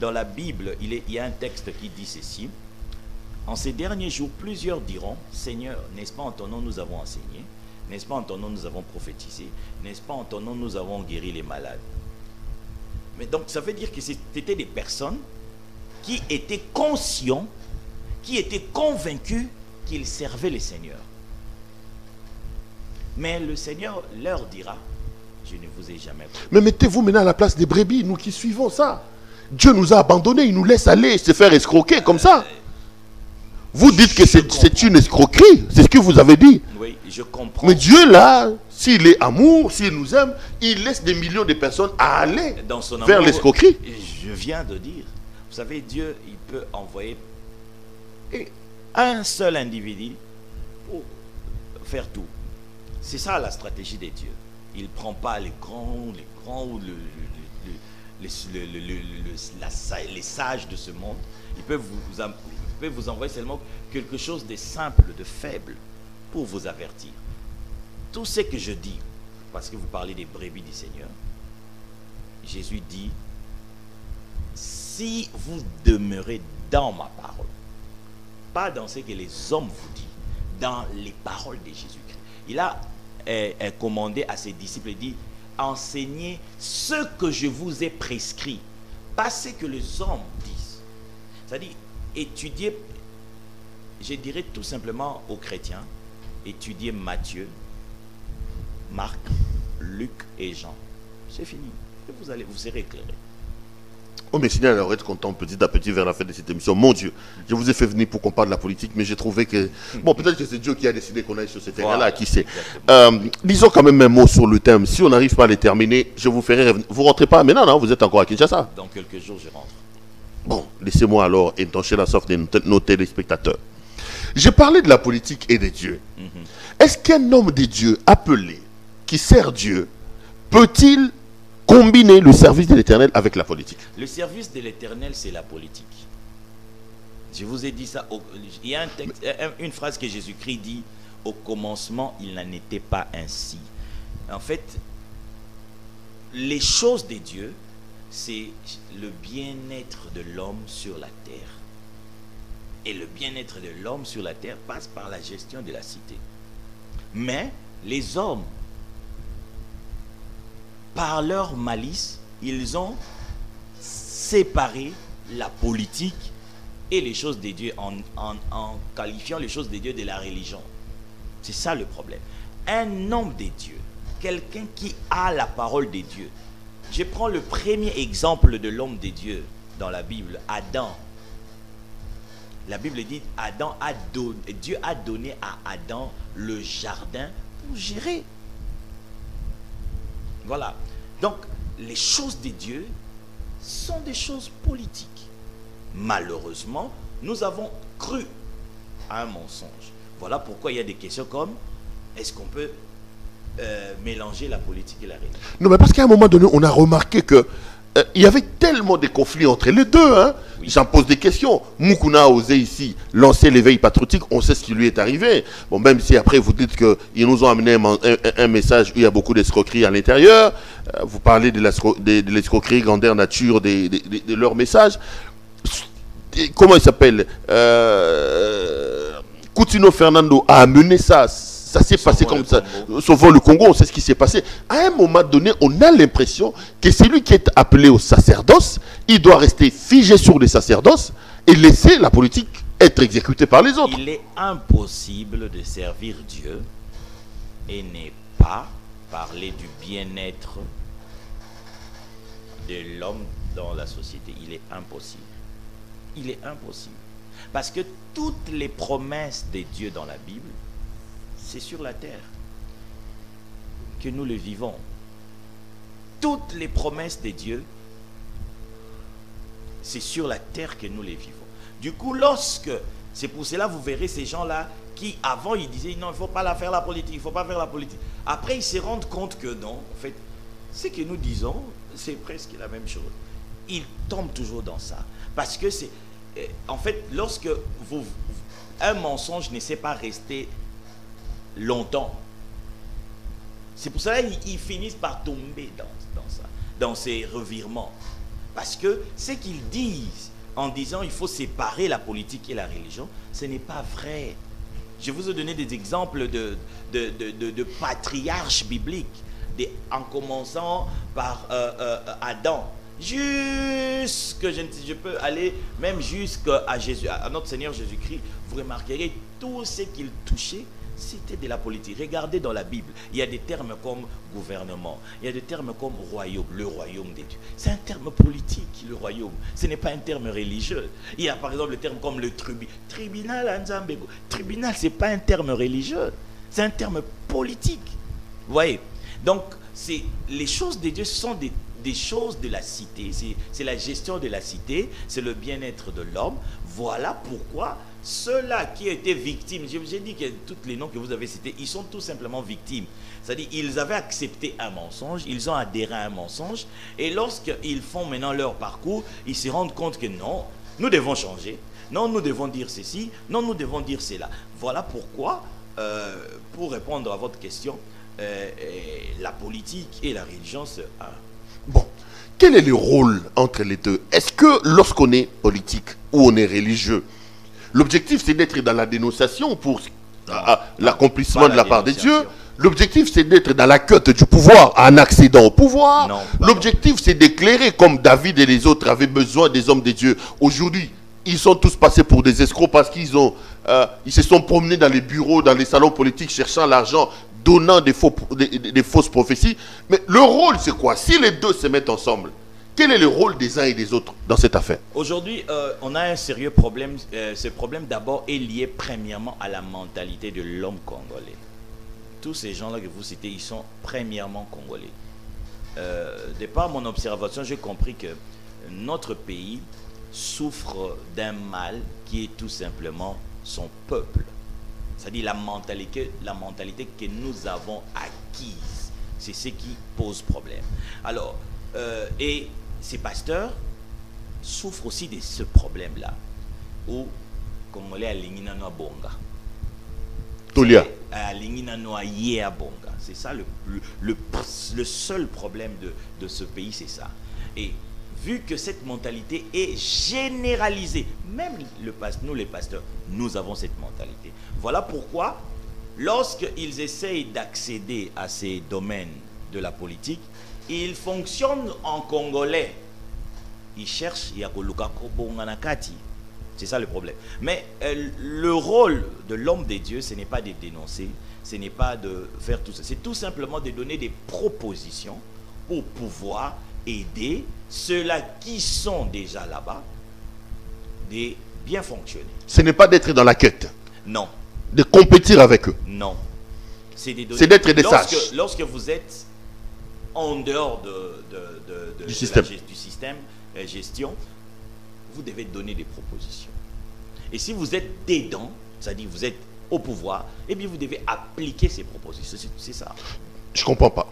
dans la Bible, il y a un texte qui dit ceci: en ces derniers jours, plusieurs diront, Seigneur, n'est-ce pas en ton nom nous avons enseigné, n'est-ce pas en ton nom nous avons prophétisé, n'est-ce pas en ton nom nous avons guéri les malades. Mais donc ça veut dire que c'était des personnes qui étaient conscients qui étaient convaincus qu'ils servaient le Seigneur. Mais le Seigneur leur dira, je ne vous ai jamais connu. Mais mettez-vous maintenant à la place des brebis, nous qui suivons ça. Dieu nous a abandonnés, il nous laisse aller, se faire escroquer comme ça. Vous dites que c'est une escroquerie, c'est ce que vous avez dit. Oui, je comprends. Mais Dieu là, s'il est amour, s'il nous aime, il laisse des millions de personnes à aller dans son vers amour, l'escroquerie. Je viens de dire, vous savez, Dieu, il peut envoyer un seul individu pour faire tout. C'est ça la stratégie des dieux. Il ne prend pas les grands ou les sages de ce monde. Il peut vous envoyer seulement quelque chose de simple, de faible, pour vous avertir. Tout ce que je dis, parce que vous parlez des brebis du Seigneur, Jésus dit, si vous demeurez dans ma parole, pas dans ce que les hommes vous disent, dans les paroles de Jésus-Christ. Il a commandé à ses disciples, il dit, enseignez ce que je vous ai prescrit, pas ce que les hommes disent. C'est-à-dire, étudiez, je dirais tout simplement aux chrétiens, étudiez Matthieu, Marc, Luc et Jean. C'est fini. Et vous serez éclairés. Oh, mais sinon, alors être content petit à petit vers la fin de cette émission. Mon Dieu, je vous ai fait venir pour qu'on parle de la politique, mais j'ai trouvé que... Bon, peut-être que c'est Dieu qui a décidé qu'on aille sur ce terrain-là, voilà, qui sait. Disons quand même un mot sur le thème. Si on n'arrive pas à les terminer, je vous ferai revenir. Vous rentrez pas maintenant, non? Vous êtes encore à Kinshasa? Dans quelques jours, je rentre. Bon, laissez-moi alors étancher la sorte de nos téléspectateurs. J'ai parlé de la politique et des dieux. Est-ce qu'un homme de Dieu appelé, qui sert Dieu, peut-il combiner le service de l'Éternel avec la politique? Le service de l'Éternel, c'est la politique. Je vous ai dit ça. Il y a une phrase que Jésus-Christ dit, au commencement, il n'en était pas ainsi. En fait, les choses de Dieu, c'est le bien-être de l'homme sur la terre. Et le bien-être de l'homme sur la terre passe par la gestion de la cité. Mais les hommes, par leur malice, ils ont séparé la politique et les choses de Dieu en qualifiant les choses de Dieu de la religion. C'est ça le problème. Un homme de Dieu, quelqu'un qui a la parole de Dieu. Je prends le premier exemple de l'homme de Dieu dans la Bible, Adam. La Bible dit, Dieu a donné à Adam le jardin pour gérer. Voilà. Donc, les choses de Dieu sont des choses politiques. Malheureusement, nous avons cru à un mensonge. Voilà pourquoi il y a des questions comme, est-ce qu'on peut mélanger la politique et la religion? Non, mais parce qu'à un moment donné, on a remarqué que il y avait tellement de conflits entre les deux. Hein. Oui. J'en pose des questions. Moukouna a osé ici lancer l'éveil patriotique. On sait ce qui lui est arrivé. Bon, même si après vous dites qu'ils nous ont amené un message où il y a beaucoup d'escroqueries à l'intérieur. Vous parlez de l'escroquerie grandeur nature de leur message. Comment il s'appelle Coutinho Fernando a amené ça. Ça s'est passé comme ça. Sauvons le Congo, on sait ce qui s'est passé. À un moment donné, on a l'impression que celui qui est appelé au sacerdoce, il doit rester figé sur le sacerdoce et laisser la politique être exécutée par les autres. Il est impossible de servir Dieu et ne pas parler du bien-être de l'homme dans la société. Il est impossible. Il est impossible. Parce que toutes les promesses de Dieu dans la Bible, c'est sur la terre que nous le vivons. Toutes les promesses de Dieu, c'est sur la terre que nous les vivons. Du coup, c'est pour cela vous verrez ces gens-là qui, avant, ils disaient non, il ne faut pas faire la politique, il ne faut pas faire la politique. Après, ils se rendent compte que non, en fait, ce que nous disons, c'est presque la même chose. Ils tombent toujours dans ça. Parce que c'est, en fait, lorsque un mensonge ne sait pas rester longtemps. C'est pour cela qu'ils finissent par tomber dans ça, dans ces revirements. Parce que ce qu'ils disent en disant il faut séparer la politique et la religion, ce n'est pas vrai. Je vous ai donné des exemples de patriarches bibliques, en commençant par Adam. je peux aller même jusqu'à Jésus, à notre Seigneur Jésus-Christ. Vous remarquerez, tout ce qu'il touchait, c'était de la politique. Regardez dans la Bible, il y a des termes comme gouvernement, il y a des termes comme royaume, le royaume des dieux. C'est un terme politique, le royaume. Ce n'est pas un terme religieux. Il y a par exemple le terme comme le tribunal à Nzambego. Tribunal, ce n'est pas un terme religieux, c'est un terme politique. Vous voyez? Donc, les choses de Dieu sont des choses de la cité. C'est la gestion de la cité, c'est le bien-être de l'homme. Voilà pourquoi ceux-là qui étaient victimes, j'ai dit que tous les noms que vous avez cités, ils sont tout simplement victimes. C'est-à-dire ils avaient accepté un mensonge, ils ont adhéré à un mensonge, et lorsqu'ils font maintenant leur parcours, ils se rendent compte que non, nous devons changer, non, nous devons dire ceci, non, nous devons dire cela. Voilà pourquoi, pour répondre à votre question, la politique et la religion, c'est un. Bon, quel est le rôle entre les deux? Est-ce que lorsqu'on est politique ou on est religieux, l'objectif c'est d'être dans la dénonciation pour l'accomplissement de la part de Dieu? L'objectif c'est d'être dans la quête du pouvoir en accédant au pouvoir? L'objectif c'est d'éclairer comme David et les autres avaient besoin des hommes de Dieu. Aujourd'hui, ils sont tous passés pour des escrocs parce qu'ils ils se sont promenés dans les bureaux, dans les salons politiques cherchant l'argent, donnant des fausses prophéties. Mais le rôle c'est quoi? Si les deux se mettent ensemble, quel est le rôle des uns et des autres dans cette affaire? Aujourd'hui, on a un sérieux problème. Ce problème d'abord est lié premièrement à la mentalité de l'homme congolais. Tous ces gens-là que vous citez, ils sont premièrement congolais. De par mon observation, j'ai compris que notre pays souffre d'un mal qui est tout simplement son peuple. C'est-à-dire la mentalité que nous avons acquise. C'est ce qui pose problème. Alors, et ces pasteurs souffrent aussi de ce problème-là. Où Congolais à l'ingina no bonga. Tolia. À l'ingina no yé bonga. C'est ça le seul problème de ce pays, c'est ça. Et vu que cette mentalité est généralisée, même nous les pasteurs, nous avons cette mentalité. Voilà pourquoi, lorsqu'ils essayent d'accéder à ces domaines de la politique, ils fonctionnent en congolais. Ils cherchent Yakolukako Bonganakati. C'est ça le problème. Mais le rôle de l'homme de Dieu, ce n'est pas de dénoncer, ce n'est pas de faire tout ça. C'est tout simplement de donner des propositions pour pouvoir aider ceux-là qui sont déjà là-bas de bien fonctionner. Ce n'est pas d'être dans la quête. Non. De compétir avec eux. Non. C'est d'être des sages. Lorsque vous êtes en dehors du système gestion, vous devez donner des propositions. Et si vous êtes dedans, c'est-à-dire vous êtes au pouvoir, eh bien vous devez appliquer ces propositions. C'est ça. Je ne comprends pas.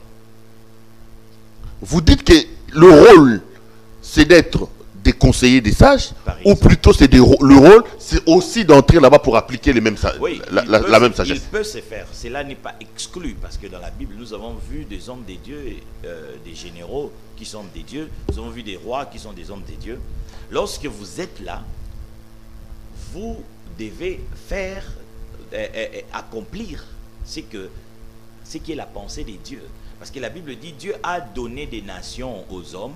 Vous dites que le rôle, c'est d'être des conseillers des sages, ou plutôt le rôle, c'est aussi d'entrer là-bas pour appliquer les mêmes la même sagesse. Il peut se faire. Cela n'est pas exclu, parce que dans la Bible, nous avons vu des hommes des dieux, des généraux qui sont des dieux, nous avons vu des rois qui sont des hommes des dieux. Lorsque vous êtes là, vous devez faire, accomplir ce qui est la pensée des dieux. Parce que la Bible dit, Dieu a donné des nations aux hommes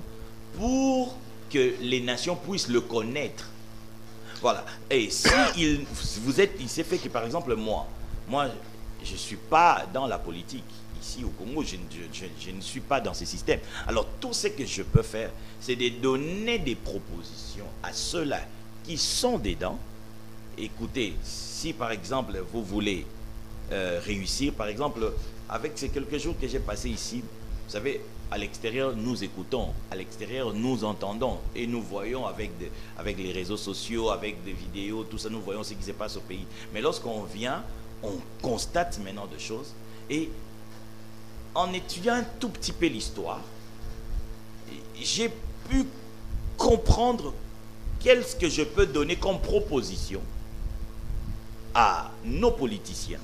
pour que les nations puissent le connaître. Voilà. Et si il s'est fait que, par exemple, moi, je ne suis pas dans la politique. Ici au Congo, je ne suis pas dans ce système. Alors, tout ce que je peux faire, c'est de donner des propositions à ceux-là qui sont dedans. Écoutez, si par exemple, vous voulez réussir, par exemple, avec ces quelques jours que j'ai passés ici, vous savez, à l'extérieur, nous écoutons, à l'extérieur, nous entendons et nous voyons avec les réseaux sociaux, avec des vidéos, tout ça, nous voyons ce qui se passe au pays. Mais lorsqu'on vient, on constate maintenant des choses et en étudiant un tout petit peu l'histoire, j'ai pu comprendre qu'est-ce que je peux donner comme proposition à nos politiciens,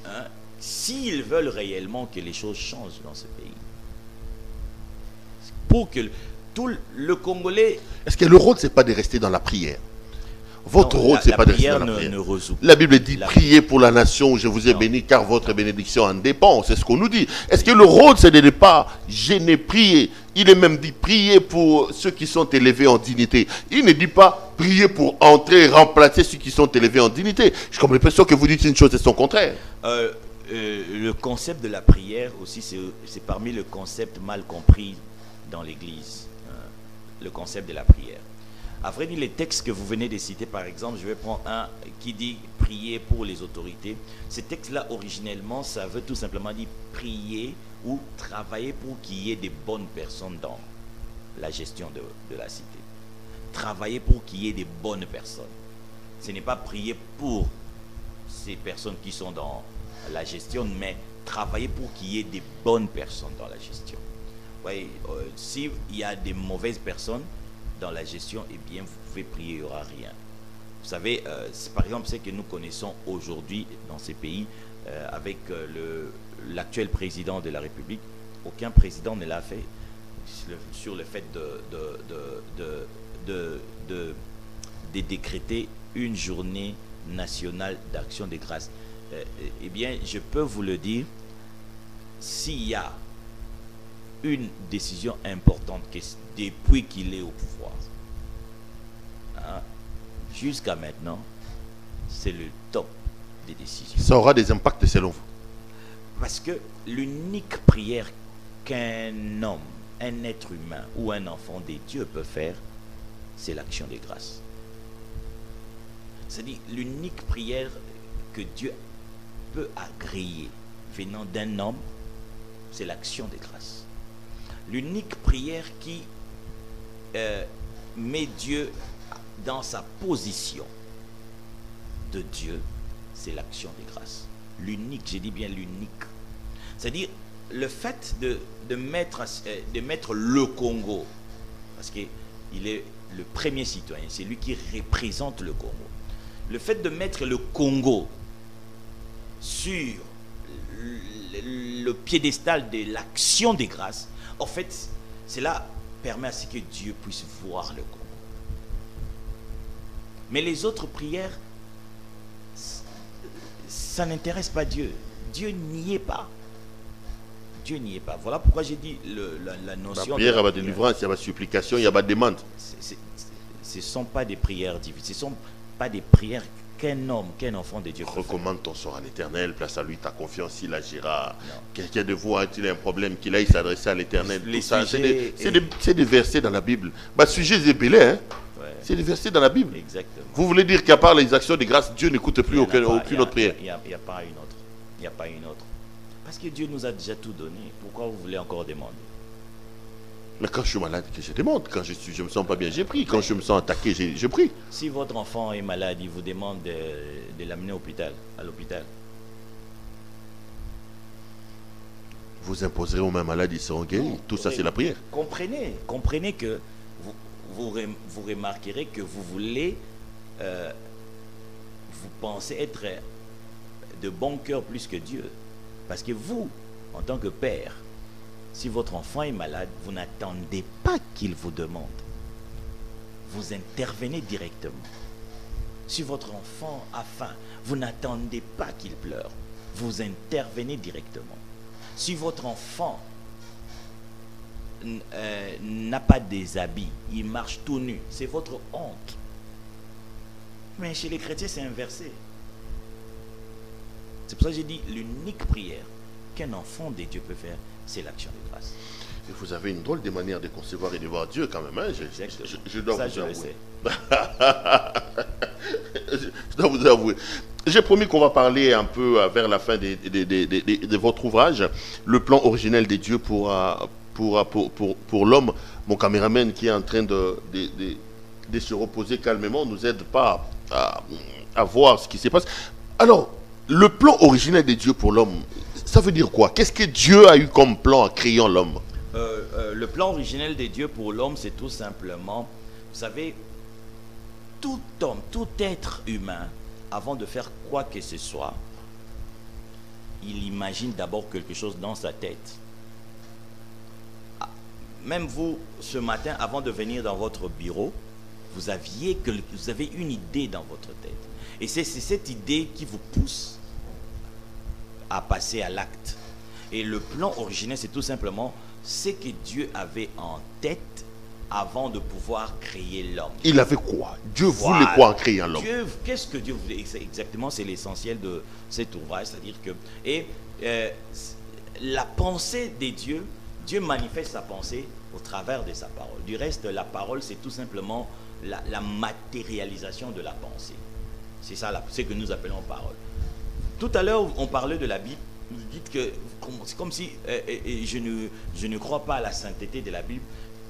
hein, s'ils veulent réellement que les choses changent dans ce pays. Pour que tout le Congolais... Est-ce que le rôle, ce n'est pas de rester dans la prière? Votre rôle, c'est pas de rester dans prière la prière. ne résout. La Bible dit, priez pour la nation, je vous ai Non. béni, car votre bénédiction en dépend. C'est ce qu'on nous dit. Est-ce que le rôle, c'est de ne pas gêner, prier? Il est même dit, prier pour ceux qui sont élevés en dignité. Il ne dit pas, prier pour entrer, remplacer ceux qui sont élevés en dignité. J'ai comme l'impression que vous dites une chose et son contraire. Le concept de la prière aussi, c'est parmi le concept mal compris dans l'Église. Le concept de la prière. À vrai dire, les textes que vous venez de citer, par exemple, je vais prendre un qui dit prier pour les autorités. Ces textes-là, originellement, ça veut tout simplement dire prier ou travailler pour qu'il y ait des bonnes personnes dans la gestion de la cité. Travailler pour qu'il y ait des bonnes personnes. Ce n'est pas prier pour ces personnes qui sont dans la gestion, mais travailler pour qu'il y ait des bonnes personnes dans la gestion. Oui, s'il y a des mauvaises personnes dans la gestion, eh bien, vous pouvez prier, il n'y aura rien. Vous savez, par exemple, ce que nous connaissons aujourd'hui dans ces pays, avec l'actuel président de la République, aucun président ne l'a fait sur le fait de décréter une journée nationale d'action de grâce. Eh bien, je peux vous le dire, s'il y a une décision importante depuis qu'il est au pouvoir, hein, jusqu'à maintenant, c'est le top des décisions. Ça aura des impacts selon vous? Parce que l'unique prière qu'un homme, un être humain ou un enfant de Dieu peut faire, c'est l'action de grâce. C'est-à-dire l'unique prière que Dieu peut agréer venant d'un homme, c'est l'action de grâce. L'unique prière qui met Dieu dans sa position de Dieu, c'est l'action de grâce. L'unique, j'ai dit bien l'unique. C'est-à-dire le fait de mettre le Congo, parce qu'il est le premier citoyen, c'est lui qui représente le Congo. Le fait de mettre le Congo sur le piédestal de l'action des grâces, en fait, cela permet à ce que Dieu puisse voir le Congo. Mais les autres prières, ça n'intéresse pas Dieu. Dieu n'y est pas. Dieu n'y est pas. Voilà pourquoi j'ai dit la notion. La prière, il y a de délivrance, il y a de supplication, il y a de demande. Ce ne sont pas des prières divines. Ce ne sont pas des prières qu'un homme, qu'un enfant de Dieu peut faire. Recommande ton sort à l'Éternel, place à lui ta confiance, il agira. Quelqu'un de vous a-t-il un problème qu'il aille s'adresser à l'Éternel? C'est des versets dans la Bible. Bah, sujet zébélé, hein? Ouais. C'est des versets dans la Bible. Exactement. Vous voulez dire qu'à part les actions de grâce, Dieu n'écoute plus aucune autre prière? Il n'y a pas une autre. Il n'y a pas une autre. Parce que Dieu nous a déjà tout donné. Pourquoi vous voulez encore demander? Mais quand je suis malade, que je demande. Quand je me sens pas bien, j'ai prie. Quand je me sens attaqué, je prie. Si votre enfant est malade, il vous demande de l'amener à l'hôpital. Vous imposerez aux mains malades, ils seront guéris. Tout ça, c'est la prière. Comprenez que vous remarquerez que vous voulez, vous pensez être de bon cœur plus que Dieu. Parce que vous, en tant que père, si votre enfant est malade, vous n'attendez pas qu'il vous demande. Vous intervenez directement. Si votre enfant a faim, vous n'attendez pas qu'il pleure. Vous intervenez directement. Si votre enfant n'a pas des habits, il marche tout nu, c'est votre honte. Mais chez les chrétiens, c'est inversé. C'est pour ça que j'ai dit, l'unique prière qu'un enfant de Dieu peut faire, c'est l'action de grâce. Et vous avez une drôle de manière de concevoir et de voir Dieu quand même. Hein? Je dois vous avouer. Je dois vous avouer. J'ai promis qu'on va parler un peu vers la fin de votre ouvrage, le plan originel de Dieu pour l'homme. Mon caméraman qui est en train de se reposer calmement ne nous aide pas à voir ce qui se passe. Alors, le plan originel de Dieu pour l'homme, ça veut dire quoi? Qu'est-ce que Dieu a eu comme plan en créant l'homme? Le plan originel de Dieu pour l'homme, c'est tout simplement, vous savez, tout homme, tout être humain, avant de faire quoi que ce soit, il imagine d'abord quelque chose dans sa tête. Même vous, ce matin, avant de venir dans votre bureau, vous avez une idée dans votre tête. Et c'est cette idée qui vous pousse à passer à l'acte. Et le plan originel, c'est tout simplement ce que Dieu avait en tête avant de pouvoir créer l'homme. Il avait quoi? Dieu voulait quoi en créant l'homme? Qu'est-ce que Dieu voulait exactement? C'est l'essentiel de cet ouvrage. C'est-à-dire que... la pensée de Dieu, Dieu manifeste sa pensée au travers de sa parole. Du reste, la parole, c'est tout simplement la matérialisation de la pensée. C'est ça, ce que nous appelons parole. Tout à l'heure, on parlait de la Bible. Vous dites que c'est comme si je ne crois pas à la sainteté de la Bible.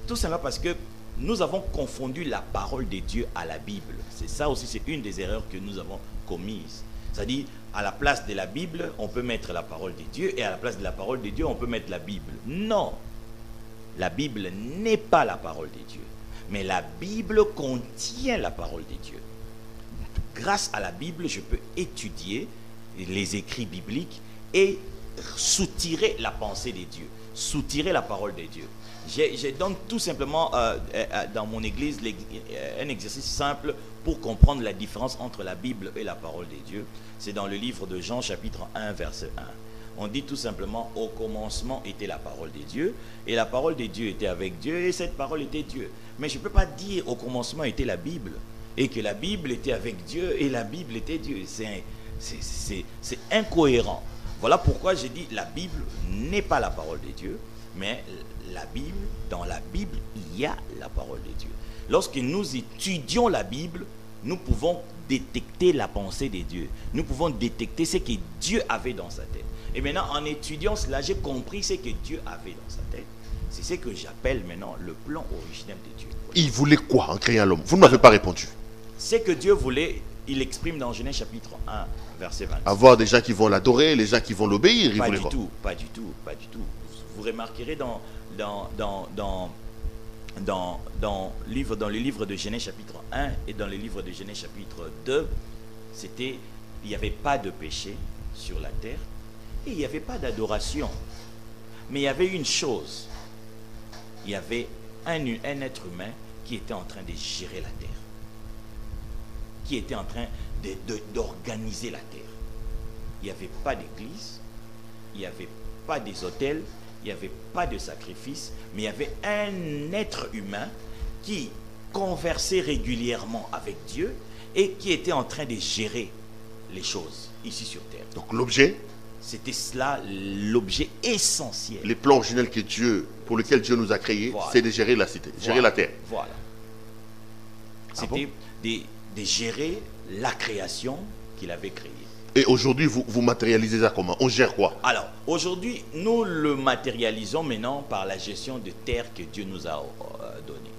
Tout simplement parce que nous avons confondu la parole de Dieu à la Bible. C'est ça aussi, c'est une des erreurs que nous avons commises. C'est-à-dire, à la place de la Bible, on peut mettre la parole de Dieu, et à la place de la parole de Dieu, on peut mettre la Bible. Non, la Bible n'est pas la parole de Dieu, mais la Bible contient la parole de Dieu. Grâce à la Bible, je peux étudier les écrits bibliques et soutirer la pensée de Dieu, soutirer la parole de Dieu. J'ai donc tout simplement dans mon église un exercice simple pour comprendre la différence entre la Bible et la parole de Dieu. C'est dans le livre de Jean chapitre 1 verset 1. On dit tout simplement: au commencement était la parole de Dieu, et la parole de Dieu était avec Dieu, et cette parole était Dieu. Mais je ne peux pas dire au commencement était la Bible, et que la Bible était avec Dieu, et la Bible était Dieu. C'est incohérent. Voilà pourquoi j'ai dit la Bible n'est pas la parole de Dieu, mais la Bible, dans la Bible, il y a la parole de Dieu. Lorsque nous étudions la Bible, nous pouvons détecter la pensée de Dieu. Nous pouvons détecter ce que Dieu avait dans sa tête. Et maintenant, en étudiant cela, j'ai compris ce que Dieu avait dans sa tête. C'est ce que j'appelle maintenant le plan originel de Dieu. Il voulait quoi en créant l'homme? Vous ne m'avez pas répondu. Ce que Dieu voulait, il exprime dans Genèse chapitre 1, verset 26. Avoir des gens qui vont l'adorer, les gens qui vont l'obéir. Pas du tout, pas du tout, pas du tout. Vous remarquerez dans le livre de Genèse chapitre 1 et dans le livre de Genèse chapitre 2, il n'y avait pas de péché sur la terre et il n'y avait pas d'adoration. Mais il y avait une chose, il y avait un être humain qui était en train de gérer la terre, qui était en train d'organiser la terre. Il n'y avait pas d'église, il n'y avait pas des hôtels, il n'y avait pas de sacrifice, mais il y avait un être humain qui conversait régulièrement avec Dieu et qui était en train de gérer les choses ici sur terre. Donc l'objet, c'était cela l'objet essentiel. Le plan originel pour lequel Dieu nous a créés, voilà, c'est de gérer la cité, gérer la terre. Voilà. C'était de gérer la création qu'il avait créée. Et aujourd'hui, vous matérialisez ça comment? On gère quoi? Alors, aujourd'hui, nous le matérialisons maintenant par la gestion de terres que Dieu nous a données.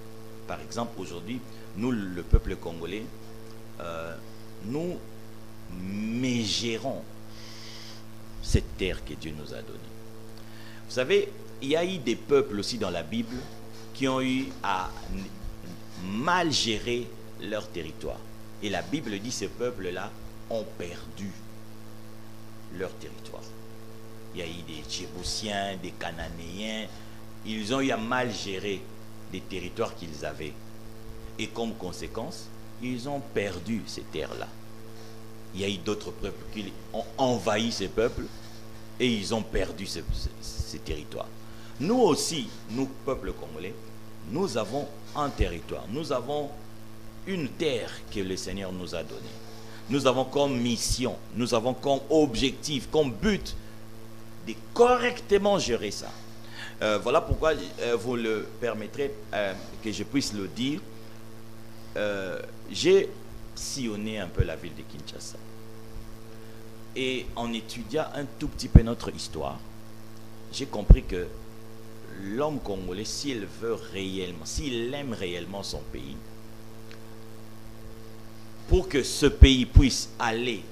Par exemple, aujourd'hui, nous, le peuple congolais, nous gérons cette terre que Dieu nous a donnée. Vous savez, il y a eu des peuples aussi dans la Bible qui ont eu à mal gérer leur territoire. Et la Bible dit que ces peuples-là ont perdu leur territoire. Il y a eu des Jébusiens, des Cananéens. Ils ont eu à mal gérer des territoires qu'ils avaient. Et comme conséquence, ils ont perdu ces terres-là. Il y a eu d'autres peuples qui ont envahi ces peuples et ils ont perdu ces territoires. Nous aussi, nous, peuple congolais, nous avons un territoire. Nous avons une terre que le Seigneur nous a donnée. Nous avons comme mission, nous avons comme objectif, comme but de correctement gérer ça. Voilà pourquoi vous le permettrez que je puisse le dire. J'ai sillonné un peu la ville de Kinshasa. Et en étudiant un tout petit peu notre histoire, j'ai compris que l'homme congolais, s'il veut réellement, s'il aime réellement son pays, pour que ce pays puisse aller,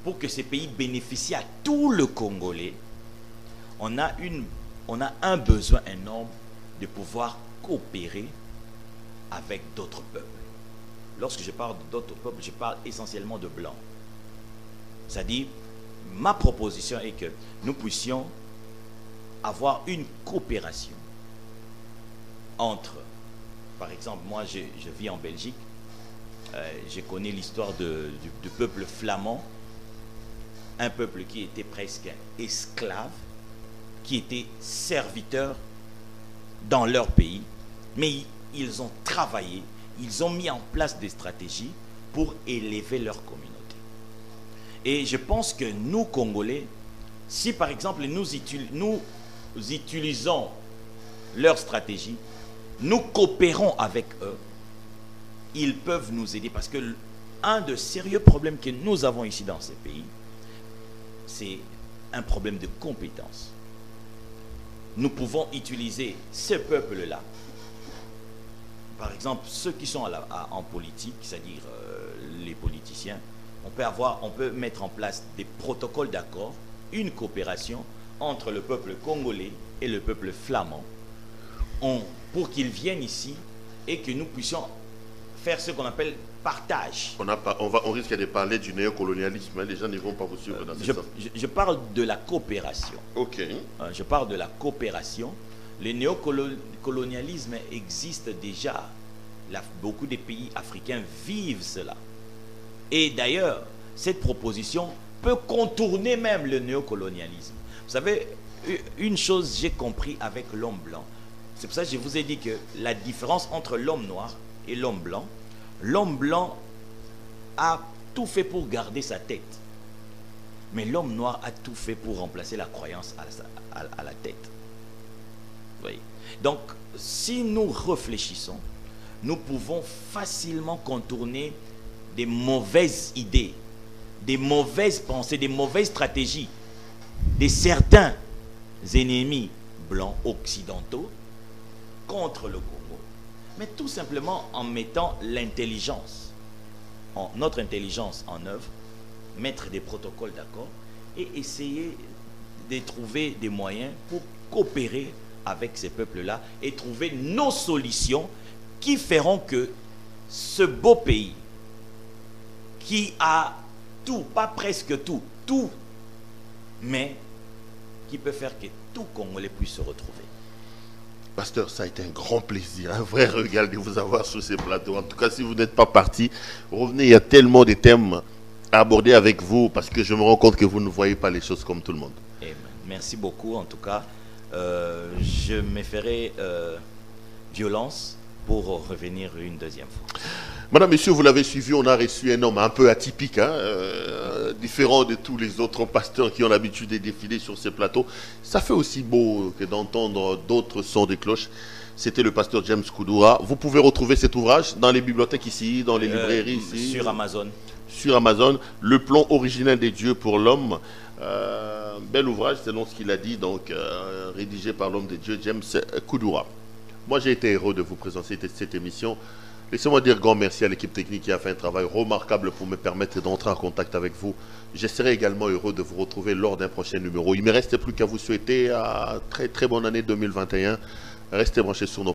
pour que ce pays bénéficie à tout le Congolais, on a un besoin énorme de pouvoir coopérer avec d'autres peuples. Lorsque je parle d'autres peuples, je parle essentiellement de blancs. C'est-à-dire, ma proposition est que nous puissions avoir une coopération entre, par exemple, moi je vis en Belgique, Je connais l'histoire du peuple flamand, un peuple qui était presque esclave, qui était serviteur dans leur pays, mais ils ont travaillé, ils ont mis en place des stratégies pour élever leur communauté. Et je pense que nous, Congolais, si par exemple nous utilisons leur stratégie, nous coopérons avec eux, ils peuvent nous aider. Parce que un des sérieux problèmes que nous avons ici dans ces pays, c'est un problème de compétence. Nous pouvons utiliser ce peuple-là. Par exemple, ceux qui sont en politique, c'est-à-dire les politiciens, on peut mettre en place des protocoles d'accord, une coopération entre le peuple congolais et le peuple flamand, pour qu'ils viennent ici et que nous puissions faire ce qu'on appelle partage. On risque de parler du néocolonialisme, hein, les gens ne vont pas vous suivre dans ce sens. Je parle de la coopération. Ok. Je parle de la coopération. Le néocolonialisme existe déjà. Beaucoup de pays africains vivent cela. Et d'ailleurs, cette proposition peut contourner même le néocolonialisme. Vous savez, une chose j'ai compris avec l'homme blanc, c'est pour ça que je vous ai dit que la différence entre l'homme noir et l'homme blanc a tout fait pour garder sa tête. Mais l'homme noir a tout fait pour remplacer la croyance à la tête. Vous voyez? Donc, si nous réfléchissons, nous pouvons facilement contourner des mauvaises idées, des mauvaises pensées, des mauvaises stratégies de certains ennemis blancs occidentaux contre le Congo. Mais tout simplement en mettant notre intelligence en œuvre, mettre des protocoles d'accord et essayer de trouver des moyens pour coopérer avec ces peuples-là et trouver nos solutions qui feront que ce beau pays qui a tout, pas presque tout, tout, mais qui peut faire que tout Congolais puisse se retrouver. Pasteur, ça a été un grand plaisir, un vrai régal de vous avoir sur ces plateaux. En tout cas, si vous n'êtes pas parti, revenez, il y a tellement de thèmes à aborder avec vous, parce que je me rends compte que vous ne voyez pas les choses comme tout le monde. Merci beaucoup, en tout cas. Je me ferai violence pour revenir une deuxième fois. Madame, Monsieur, vous l'avez suivi, on a reçu un homme un peu atypique, hein, différent de tous les autres pasteurs qui ont l'habitude de défiler sur ces plateaux. Ça fait aussi beau que d'entendre d'autres sons de cloche. C'était le pasteur James Koudoura. Vous pouvez retrouver cet ouvrage dans les bibliothèques ici, dans les librairies ici. Sur Amazon. Sur Amazon, Le plan originel des dieux pour l'homme. Bel ouvrage, selon ce qu'il a dit, donc rédigé par l'homme de Dieu, James Koudoura. Moi, j'ai été heureux de vous présenter cette émission. Laissez-moi dire grand merci à l'équipe technique qui a fait un travail remarquable pour me permettre d'entrer en contact avec vous. Je serai également heureux de vous retrouver lors d'un prochain numéro. Il ne me reste plus qu'à vous souhaiter très très bonne année 2021. Restez branchés sur nos